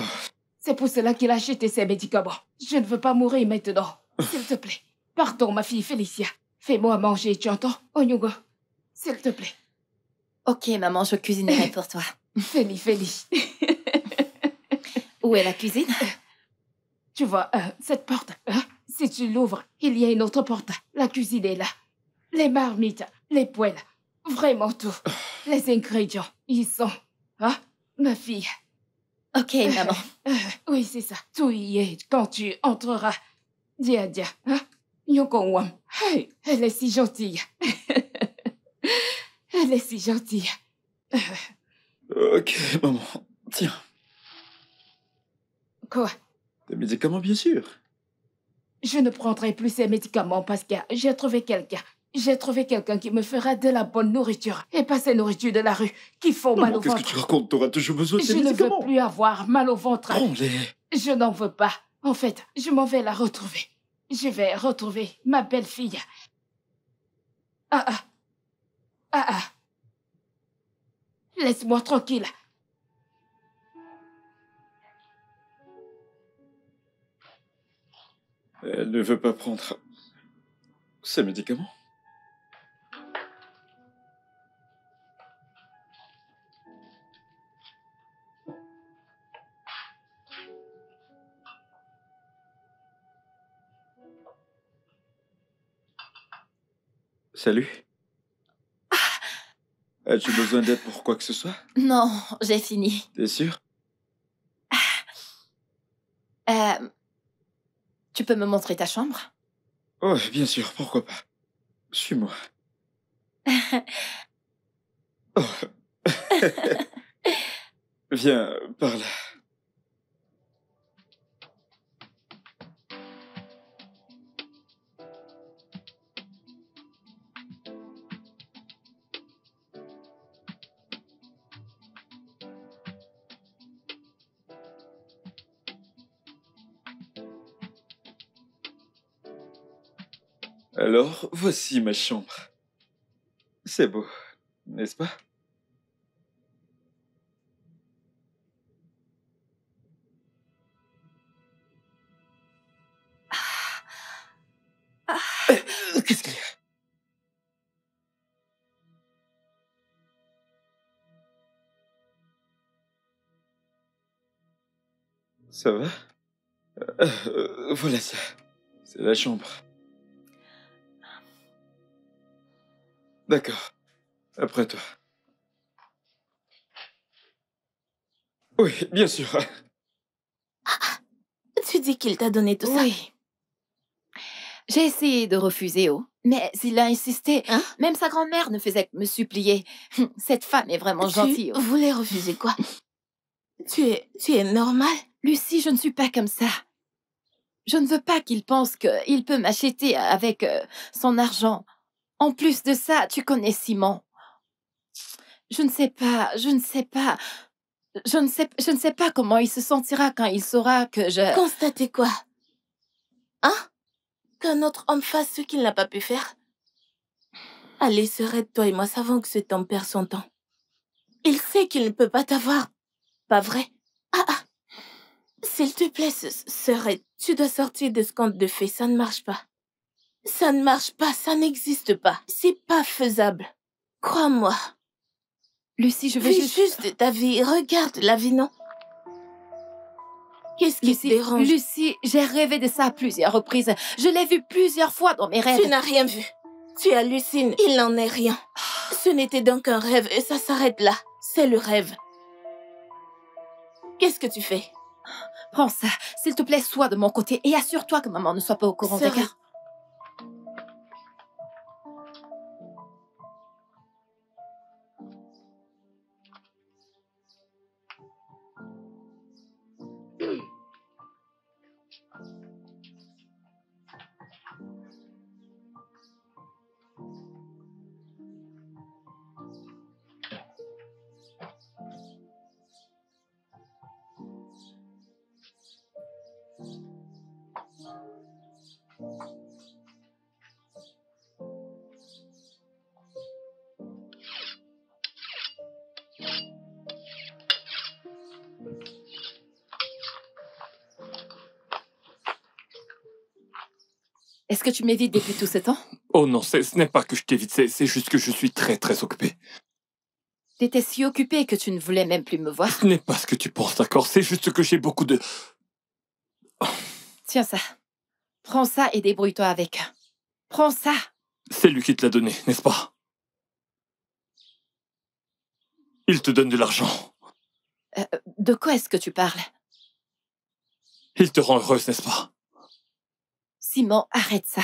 C'est pour cela qu'il a acheté ses médicaments. Je ne veux pas mourir maintenant. S'il te plaît. Pardon, ma fille Félicia. Fais-moi manger, tu entends? Onyugo, s'il te plaît. Ok, maman, je cuisinerai pour toi. Félie. Où est la cuisine? Tu vois, cette porte, hein? Si tu l'ouvres, il y a une autre porte. La cuisine est là. Les marmites, les poêles, vraiment tout. Les ingrédients, ils sont... Hein? Ma fille. Ok, maman. Oui, c'est ça. Tout y est quand tu entreras. Dia, hein? Nyokongwam. Hey, elle est si gentille. Elle est si gentille. Ok, maman. Tiens. Quoi? Des médicaments, bien sûr. Je ne prendrai plus ces médicaments parce que j'ai trouvé quelqu'un. J'ai trouvé quelqu'un qui me fera de la bonne nourriture et pas ces nourritures de la rue qui font mal au ventre. Qu'est-ce que tu racontes? T'auras toujours besoin de ces Je ne médicaments. veux plus avoir mal au ventre. Prends-les. Je n'en veux pas. En fait, je m'en vais la retrouver. Je vais retrouver ma belle-fille. Laisse-moi tranquille. Elle ne veut pas prendre ces médicaments. Salut. As-tu besoin d'aide pour quoi que ce soit? Non, j'ai fini. T'es sûr? Tu peux me montrer ta chambre? Oh, bien sûr, pourquoi pas. Suis-moi. Oh. Viens par là. Alors, voici ma chambre. C'est beau, n'est-ce pas? Qu'est-ce qu'il y a? Ça va? Voilà ça. C'est la chambre. D'accord. Après toi. Oui, bien sûr. Tu dis qu'il t'a donné tout ça? Oui. J'ai essayé de refuser, oh, mais il a insisté. Hein? Même sa grand-mère ne faisait que me supplier. Cette femme est vraiment gentille. Tu voulais refuser quoi? Tu es normal? Lucie, je ne suis pas comme ça. Je ne veux pas qu'il pense qu'il peut m'acheter avec son argent. En plus de ça, tu connais Simon. Je ne sais pas comment il se sentira quand il saura que je... Constater quoi? Hein? Qu'un autre homme fasse ce qu'il n'a pas pu faire? Allez, Serette, toi et moi savons que cet homme perd son temps. Il sait qu'il ne peut pas t'avoir. Pas vrai? Ah. S'il te plaît, Serette, tu dois sortir de ce conte de fées, ça ne marche pas. Ça ne marche pas, ça n'existe pas. C'est pas faisable. Crois-moi. Lucie, je vais Vis juste ta vie, regarde la vie, non? Qu'est-ce qui te dérange? Lucie, j'ai rêvé de ça à plusieurs reprises. Je l'ai vu plusieurs fois dans mes rêves. Tu n'as rien vu. Tu hallucines. Il n'en est rien. Ce n'était donc un rêve et ça s'arrête là. C'est le rêve. Qu'est-ce que tu fais? Prends ça. S'il te plaît, sois de mon côté et assure-toi que maman ne soit pas au courant, d'accord? Est-ce que tu m'évites depuis tout ce temps? Oh non, ce n'est pas que je t'évite, c'est juste que je suis très très occupé. T'étais si occupé que tu ne voulais même plus me voir. Ce n'est pas ce que tu penses, d'accord? C'est juste que j'ai beaucoup de... Tiens ça. Prends ça et débrouille-toi avec. Prends ça. C'est lui qui te l'a donné, n'est-ce pas? Il te donne de l'argent. De quoi est-ce que tu parles? Il te rend heureuse, n'est-ce pas? Simon, arrête ça.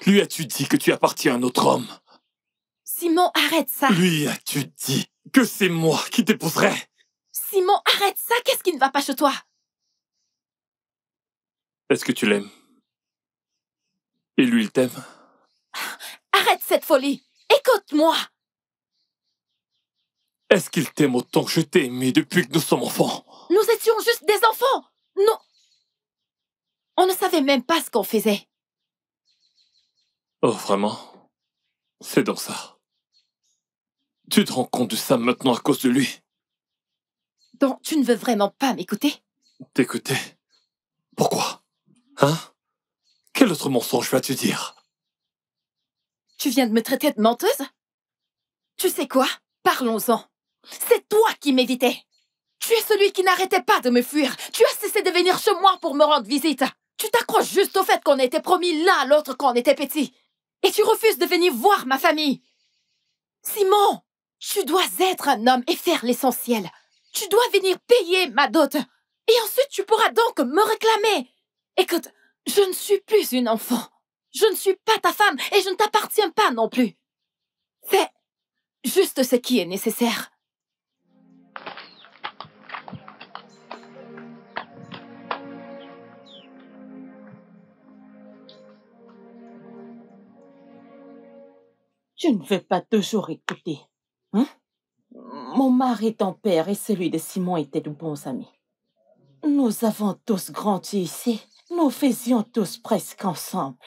Lui as-tu dit que tu appartiens à un autre homme? Simon, arrête ça. Lui as-tu dit que c'est moi qui t'épouserai? Simon, arrête ça. Qu'est-ce qui ne va pas chez toi? Est-ce que tu l'aimes? Et lui, il t'aime? Arrête cette folie. Écoute-moi. Est-ce qu'il t'aime autant que je t'ai aimé depuis que nous sommes enfants? Nous étions juste des enfants. Non. On ne savait même pas ce qu'on faisait. Oh, vraiment? C'est donc ça. Tu te rends compte de ça maintenant à cause de lui? Donc, tu ne veux vraiment pas m'écouter? T'écouter? Pourquoi? Hein? Quel autre mensonge vas-tu dire? Tu viens de me traiter de menteuse? Tu sais quoi? Parlons-en. C'est toi qui m'évitais. Tu es celui qui n'arrêtait pas de me fuir. Tu as cessé de venir chez moi pour me rendre visite. Tu t'accroches juste au fait qu'on a été promis l'un à l'autre quand on était petits. Et tu refuses de venir voir ma famille. Simon, tu dois être un homme et faire l'essentiel. Tu dois venir payer ma dot. Et ensuite, tu pourras donc me réclamer. Écoute, je ne suis plus une enfant. Je ne suis pas ta femme et je ne t'appartiens pas non plus. Fais juste ce qui est nécessaire. Tu ne veux pas toujours écouter, hein? Mon mari, ton père et celui de Simon étaient de bons amis. Nous avons tous grandi ici. Nous faisions tous presque ensemble.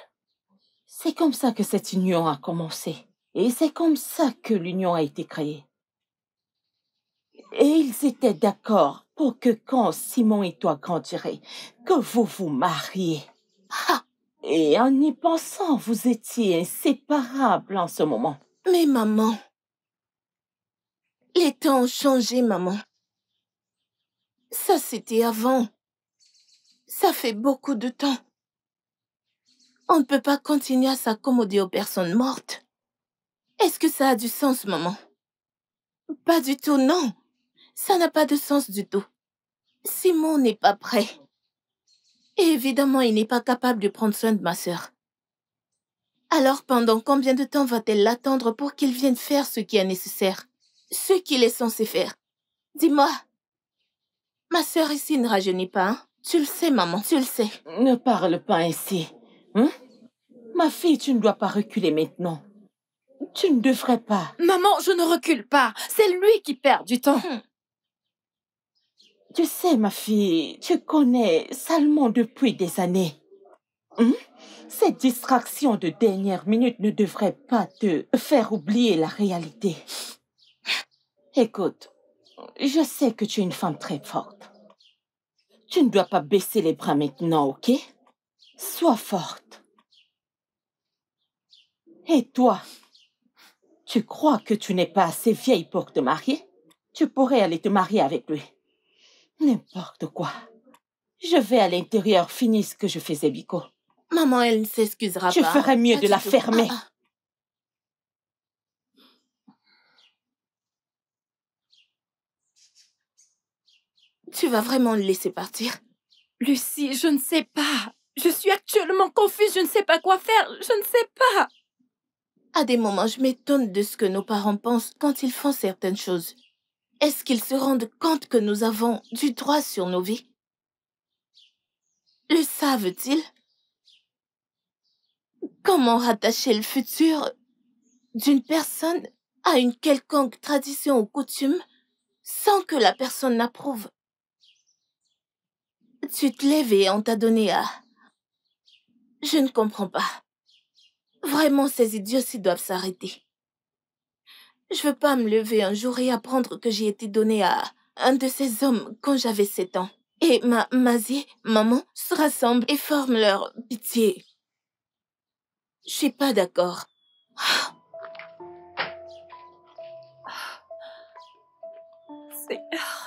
C'est comme ça que cette union a commencé. Et c'est comme ça que l'union a été créée. Et ils étaient d'accord pour que quand Simon et toi grandiraient, que vous vous mariez. Ah! Et en y pensant, vous étiez inséparables en ce moment. Mais maman, les temps ont changé, maman. Ça, c'était avant. Ça fait beaucoup de temps. On ne peut pas continuer à s'accommoder aux personnes mortes. Est-ce que ça a du sens, maman? Pas du tout, non. Ça n'a pas de sens du tout. Simon n'est pas prêt. Et évidemment, il n'est pas capable de prendre soin de ma sœur. Alors, pendant combien de temps va-t-elle l'attendre pour qu'il vienne faire ce qui est nécessaire? Ce qu'il est censé faire? Dis-moi. Ma sœur ici ne rajeunit pas, hein? Tu le sais, maman, tu le sais. Ne parle pas ainsi. Hein? Ma fille, tu ne dois pas reculer maintenant. Tu ne devrais pas. Maman, je ne recule pas. C'est lui qui perd du temps. Tu sais, ma fille, tu connais Salmon depuis des années. Cette distraction de dernière minute ne devrait pas te faire oublier la réalité. Écoute, je sais que tu es une femme très forte. Tu ne dois pas baisser les bras maintenant, ok? Sois forte. Et toi, tu crois que tu n'es pas assez vieille pour te marier? Tu pourrais aller te marier avec lui. N'importe quoi. Je vais à l'intérieur finir ce que je faisais, Biko. Maman, elle ne s'excusera pas. Tu ferais mieux de la fermer. Tu vas vraiment le laisser partir? Lucie, je ne sais pas. Je suis actuellement confuse, je ne sais pas quoi faire. Je ne sais pas. À des moments, je m'étonne de ce que nos parents pensent quand ils font certaines choses. Est-ce qu'ils se rendent compte que nous avons du droit sur nos vies? Le savent-ils? Comment rattacher le futur d'une personne à une quelconque tradition ou coutume sans que la personne n'approuve? Tu te lèves et on t'a donné à... Je ne comprends pas. Vraiment, ces idioties doivent s'arrêter. Je veux pas me lever un jour et apprendre que j'ai été donnée à un de ces hommes quand j'avais 7 ans. Et Mazie, maman, se rassemblent et forment leur pitié. Je suis pas d'accord. Seigneur.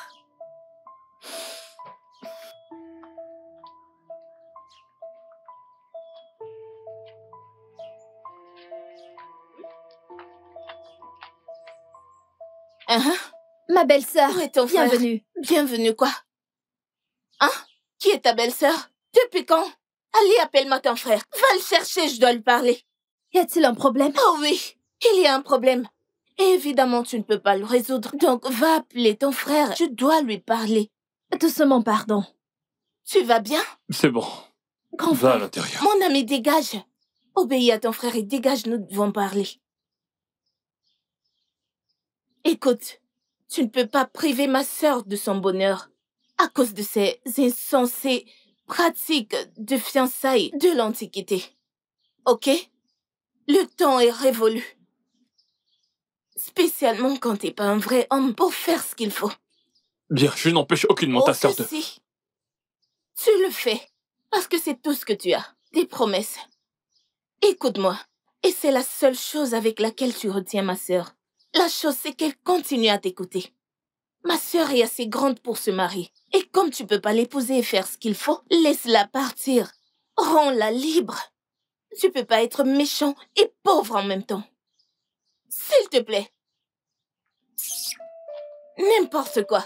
Ma belle-sœur, Où est ton frère? bienvenue. Bienvenue quoi? Hein? Qui est ta belle-sœur? Depuis quand? Allez, appelle-moi ton frère. Va le chercher, je dois lui parler. Y a-t-il un problème? Oh oui, il y a un problème. Et évidemment, tu ne peux pas le résoudre. Donc, va appeler ton frère. Je dois lui parler. Doucement, pardon. Tu vas bien? C'est bon. Grand Va à frère, l'intérieur. mon ami, dégage. Obéis à ton frère et dégage, nous devons parler. Écoute, tu ne peux pas priver ma sœur de son bonheur à cause de ces insensées pratiques de fiançailles de l'Antiquité. Ok? Le temps est révolu. Spécialement quand t'es pas un vrai homme pour faire ce qu'il faut. Bien, je n'empêche aucunement ta sœur de... Si. Tu le fais. Parce que c'est tout ce que tu as. Des promesses. Écoute-moi. Et c'est la seule chose avec laquelle tu retiens ma sœur. La chose, c'est qu'elle continue à t'écouter. Ma sœur est assez grande pour se marier. Et comme tu peux pas l'épouser et faire ce qu'il faut, laisse-la partir. Rends-la libre. Tu peux pas être méchant et pauvre en même temps. S'il te plaît. N'importe quoi.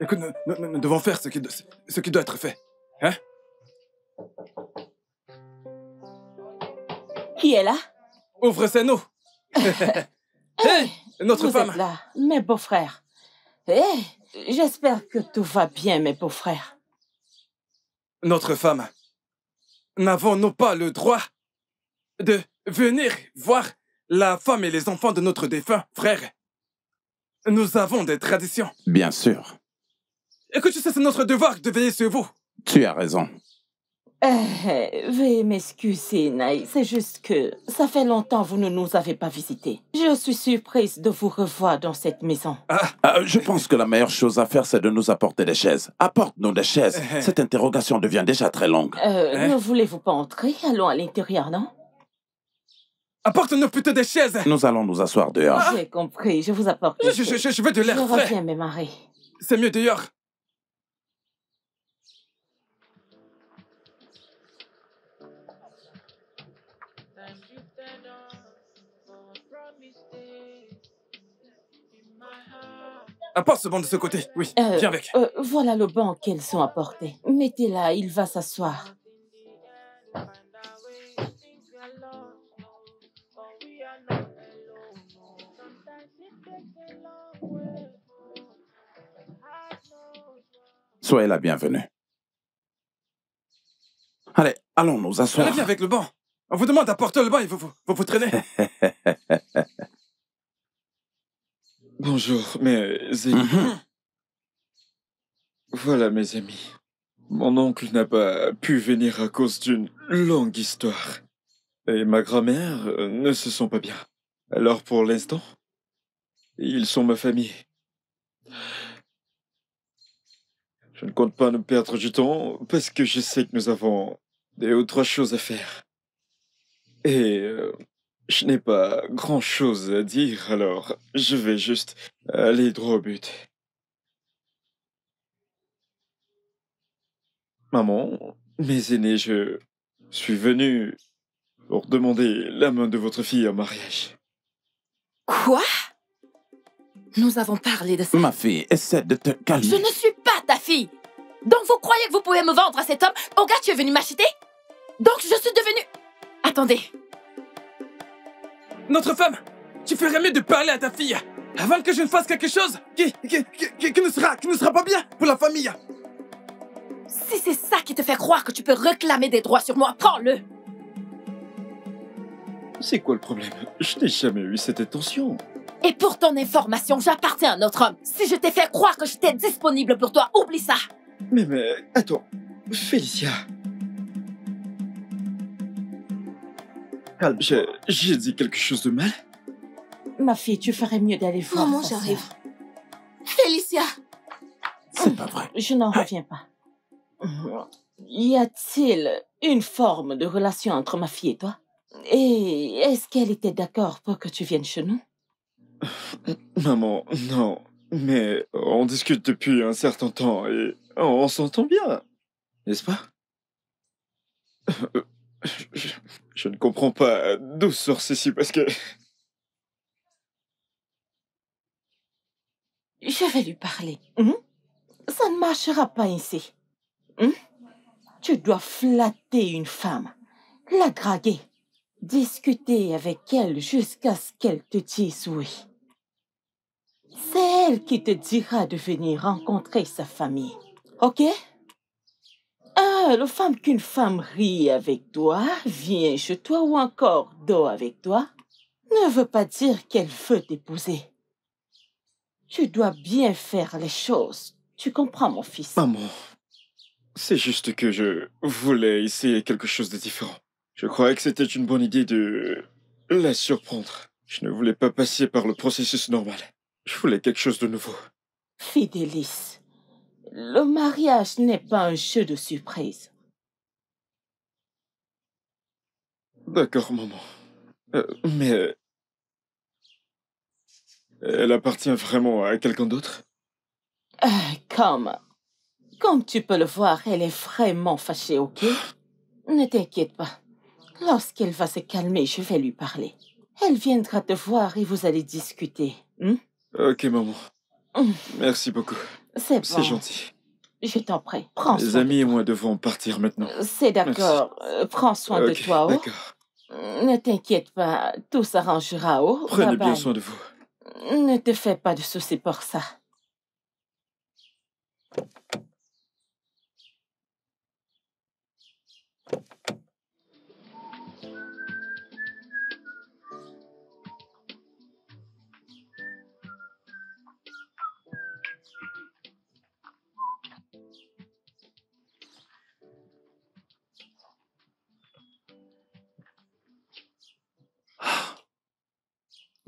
Écoute, nous devons faire ce qui doit être fait. Hein? Qui est là? Ouvre ses nous. Hey, notre Vous femme. êtes là, mes beaux-frères. J'espère que tout va bien, mes beaux-frères. Notre femme. N'avons-nous pas le droit de venir voir la femme et les enfants de notre défunt frère? Nous avons des traditions. Bien sûr. Écoute, tu sais, c'est notre devoir de veiller sur vous. Tu as raison. Veuillez m'excuser, Naï. C'est juste que ça fait longtemps que vous ne nous avez pas visités. Je suis surprise de vous revoir dans cette maison. Je pense que la meilleure chose à faire, c'est de nous apporter des chaises. Apporte-nous des chaises. Cette interrogation devient déjà très longue. Ne voulez-vous pas entrer? Allons à l'intérieur, non? Apporte-nous plutôt des chaises. Nous allons nous asseoir dehors. J'ai compris, je vous apporte. Je veux de l'air frais. Je reviens, mes maris. C'est mieux dehors. Apporte ce banc de ce côté. Oui, viens avec. Voilà le banc qu'elles ont apporté. Mettez-la, il va s'asseoir. Soyez la bienvenue. Allez, allons nous asseoir. Allez, viens avec le banc. On vous demande d'apporter le banc et vous traînez. Bonjour, mes amis. Voilà, mes amis. Mon oncle n'a pas pu venir à cause d'une longue histoire. Et ma grand-mère ne se sent pas bien. Alors, pour l'instant, ils sont ma famille. Je ne compte pas nous perdre du temps parce que je sais que nous avons des autres choses à faire. Et je n'ai pas grand-chose à dire, alors je vais juste aller droit au but. Maman, mes aînés, je suis venu pour demander la main de votre fille en mariage. Quoi? Nous avons parlé de ça. Ma fille, essaie de te calmer. Je ne suis pas ta fille. Donc vous croyez que vous pouvez me vendre à cet homme? Oh gars, tu es venu m'acheter? Donc je suis devenue... Attendez. Notre femme, tu ferais mieux de parler à ta fille avant que je ne fasse quelque chose qui ne sera pas bien pour la famille. Si c'est ça qui te fait croire que tu peux réclamer des droits sur moi, prends-le. C'est quoi le problème? Je n'ai jamais eu cette intention. Et pour ton information, j'appartiens à un autre homme. Si je t'ai fait croire que j'étais disponible pour toi, oublie ça. Mais, attends, Félicia. Calme. J'ai dit quelque chose de mal? Ma fille, tu ferais mieux d'aller voir. Maman, ta j'arrive. sœur. Félicia! C'est pas vrai. Je n'en reviens pas. Y a-t-il une forme de relation entre ma fille et toi? Et est-ce qu'elle était d'accord pour que tu viennes chez nous? Maman, non. Mais on discute depuis un certain temps et on s'entend bien. N'est-ce pas? Je ne comprends pas d'où sort ceci parce que... Je vais lui parler. Ça ne marchera pas ici. Tu dois flatter une femme, la draguer, discuter avec elle jusqu'à ce qu'elle te dise oui. C'est elle qui te dira de venir rencontrer sa famille. Ok? Le femme qu'une femme rit avec toi, vient chez toi ou encore dort avec toi, ne veut pas dire qu'elle veut t'épouser. Tu dois bien faire les choses. Tu comprends, mon fils? Maman, c'est juste que je voulais essayer quelque chose de différent. Je croyais que c'était une bonne idée de la surprendre. Je ne voulais pas passer par le processus normal. Je voulais quelque chose de nouveau. Fidélis, le mariage n'est pas un jeu de surprise. D'accord, maman. Mais... Elle appartient vraiment à quelqu'un d'autre? Comme tu peux le voir, elle est vraiment fâchée, ok? Ne t'inquiète pas. Lorsqu'elle va se calmer, je vais lui parler. Elle viendra te voir et vous allez discuter. Ok, maman. Merci beaucoup. C'est bon. C'est gentil. Je t'en prie. Prends soin Les de amis et toi. moi devons partir maintenant. C'est d'accord. Prends soin de toi, oh. D'accord. Ne t'inquiète pas, tout s'arrangera, oh. Prenez Bye bien bye. soin de vous. Ne te fais pas de soucis pour ça.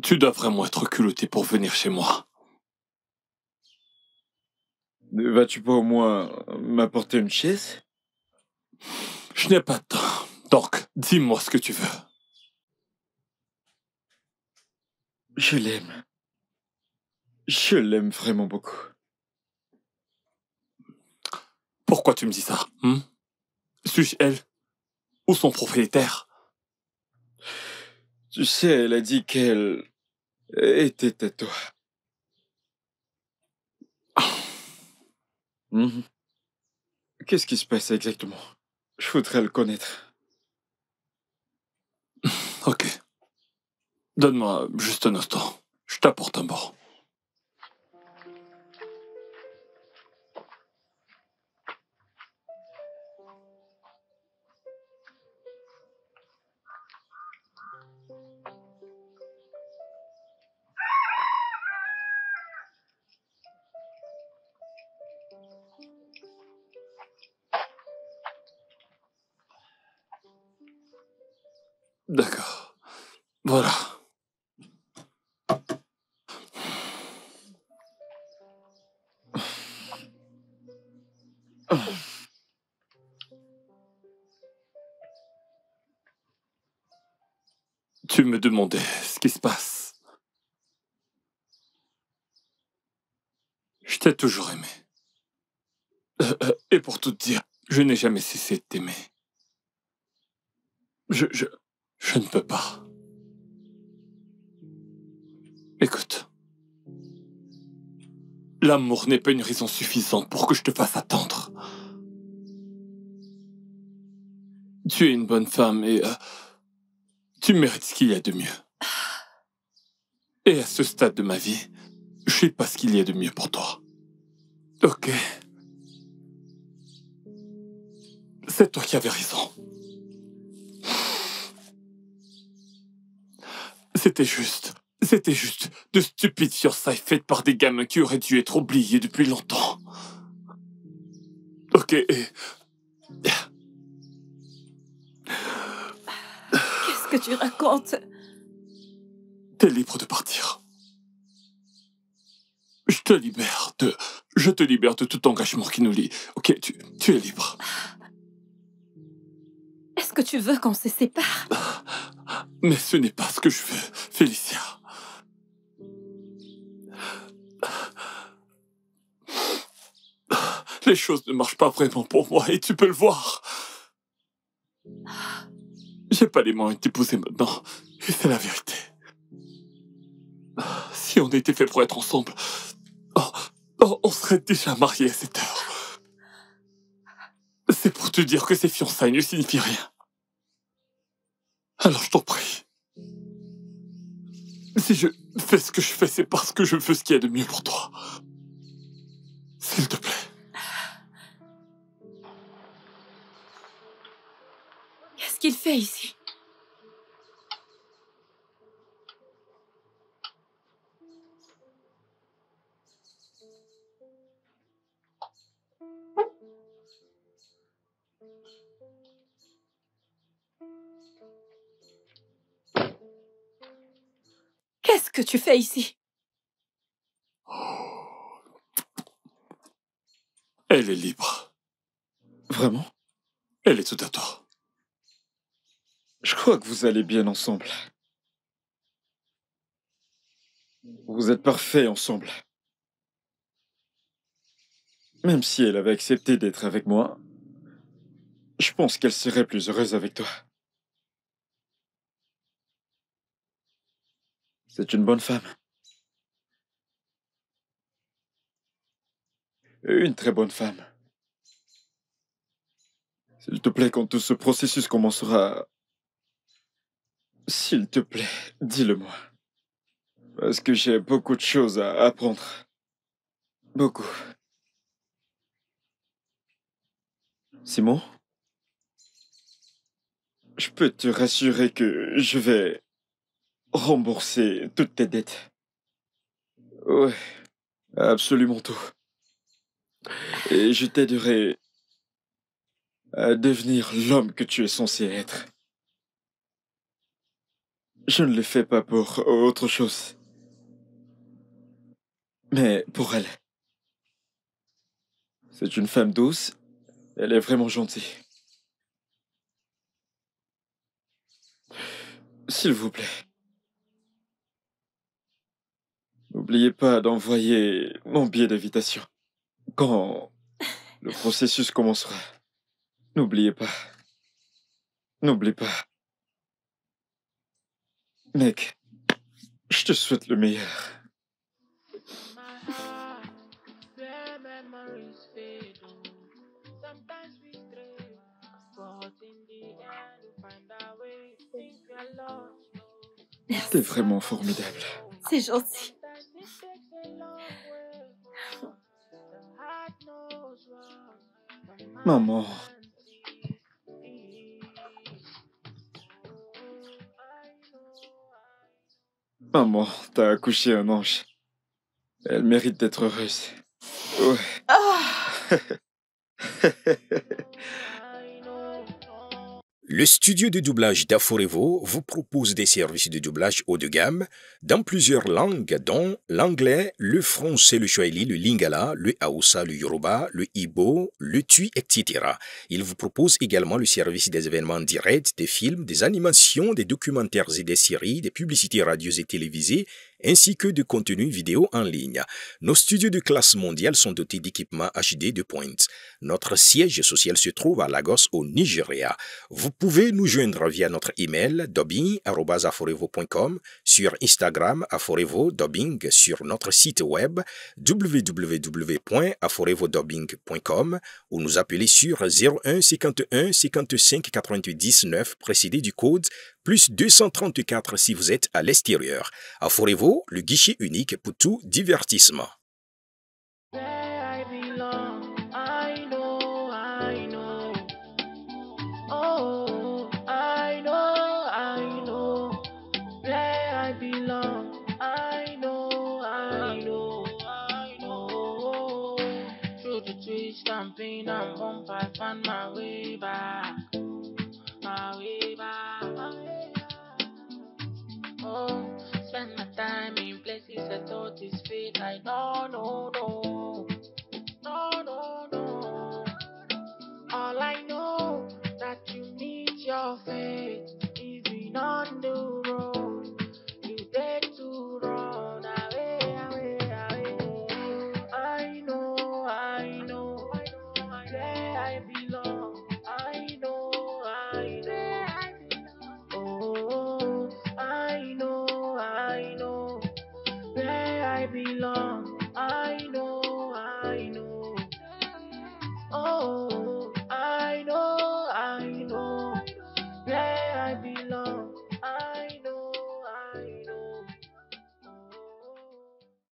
Tu dois vraiment être culotté pour venir chez moi. Ne vas-tu pas au moins m'apporter une chaise? Je n'ai pas de temps. Donc, dis-moi ce que tu veux. Je l'aime. Je l'aime vraiment beaucoup. Pourquoi tu me dis ça? Suis-je elle? Ou son propriétaire? Tu sais, elle a dit qu'elle était à toi. Mhm. Qu'est-ce qui se passe exactement? Je voudrais le connaître. Ok. Donne-moi juste un instant. Je t'apporte un bord. D'accord. Voilà. Tu me demandais ce qui se passe. Je t'ai toujours aimé. Et pour tout te dire, je n'ai jamais cessé de t'aimer. Je ne peux pas. Écoute. L'amour n'est pas une raison suffisante pour que je te fasse attendre. Tu es une bonne femme et tu mérites ce qu'il y a de mieux. Et à ce stade de ma vie, je sais pas ce qu'il y a de mieux pour toi. Ok. C'est toi qui avais raison. C'était juste de stupides fiançailles faites par des gamins qui auraient dû être oubliés depuis longtemps. Ok, et... Qu'est-ce que tu racontes? T'es libre de partir. Je te libère de tout engagement qui nous lie. Ok, tu es libre. Est-ce que tu veux qu'on se sépare? Mais ce n'est pas ce que je veux, Félicia. Les choses ne marchent pas vraiment pour moi et tu peux le voir. J'ai pas les moyens de t'épouser maintenant. Et c'est la vérité. Si on était fait pour être ensemble, on serait déjà mariés à cette heure. C'est pour te dire que ces fiançailles ne signifient rien. Alors je t'en prie. Si je fais ce que je fais, c'est parce que je veux ce qu'il y a de mieux pour toi. S'il te plaît. Qu'est-ce qu'il fait ici? Qu'est-ce que tu fais ici? Elle est libre. Vraiment? Elle est tout à toi. Je crois que vous allez bien ensemble. Vous êtes parfaits ensemble. Même si elle avait accepté d'être avec moi, je pense qu'elle serait plus heureuse avec toi. C'est une bonne femme. Une très bonne femme. S'il te plaît, quand tout ce processus commencera... S'il te plaît, dis-le-moi. Parce que j'ai beaucoup de choses à apprendre. Beaucoup. Simon? Je peux te rassurer que je vais rembourser toutes tes dettes. Ouais, absolument tout. Et je t'aiderai à devenir l'homme que tu es censé être. Je ne le fais pas pour autre chose. Mais pour elle. C'est une femme douce. Elle est vraiment gentille. S'il vous plaît. N'oubliez pas d'envoyer mon billet d'invitation. Quand le processus commencera. N'oubliez pas. N'oublie pas. Mec, je te souhaite le meilleur. T'es vraiment formidable. C'est gentil. Maman. Maman, t'as accouché un ange. Elle mérite d'être heureuse. Ouais. Le studio de doublage d'Aforevo vous propose des services de doublage haut de gamme dans plusieurs langues, dont l'anglais, le français, le swahili, le lingala, le haoussa, le yoruba, le igbo, le tui, etc. Il vous propose également le service des événements directs, des films, des animations, des documentaires et des séries, des publicités radios et télévisées, ainsi que de contenus vidéo en ligne. Nos studios de classe mondiale sont dotés d'équipements HD de pointe. Notre siège social se trouve à Lagos, au Nigeria. Vous pouvez nous joindre via notre email dubbing@aforevo.com, sur Instagram aforevo-dubbing, sur notre site web www.aforevodubbing.com ou nous appeler sur 01 51 55 99 précédé du code plus 234 si vous êtes à l'extérieur. Aforevo, le guichet unique pour tout divertissement. Stamping and bump, I found my way back, my way back. Oh, spend my time in places I thought is fate. I don't know, no.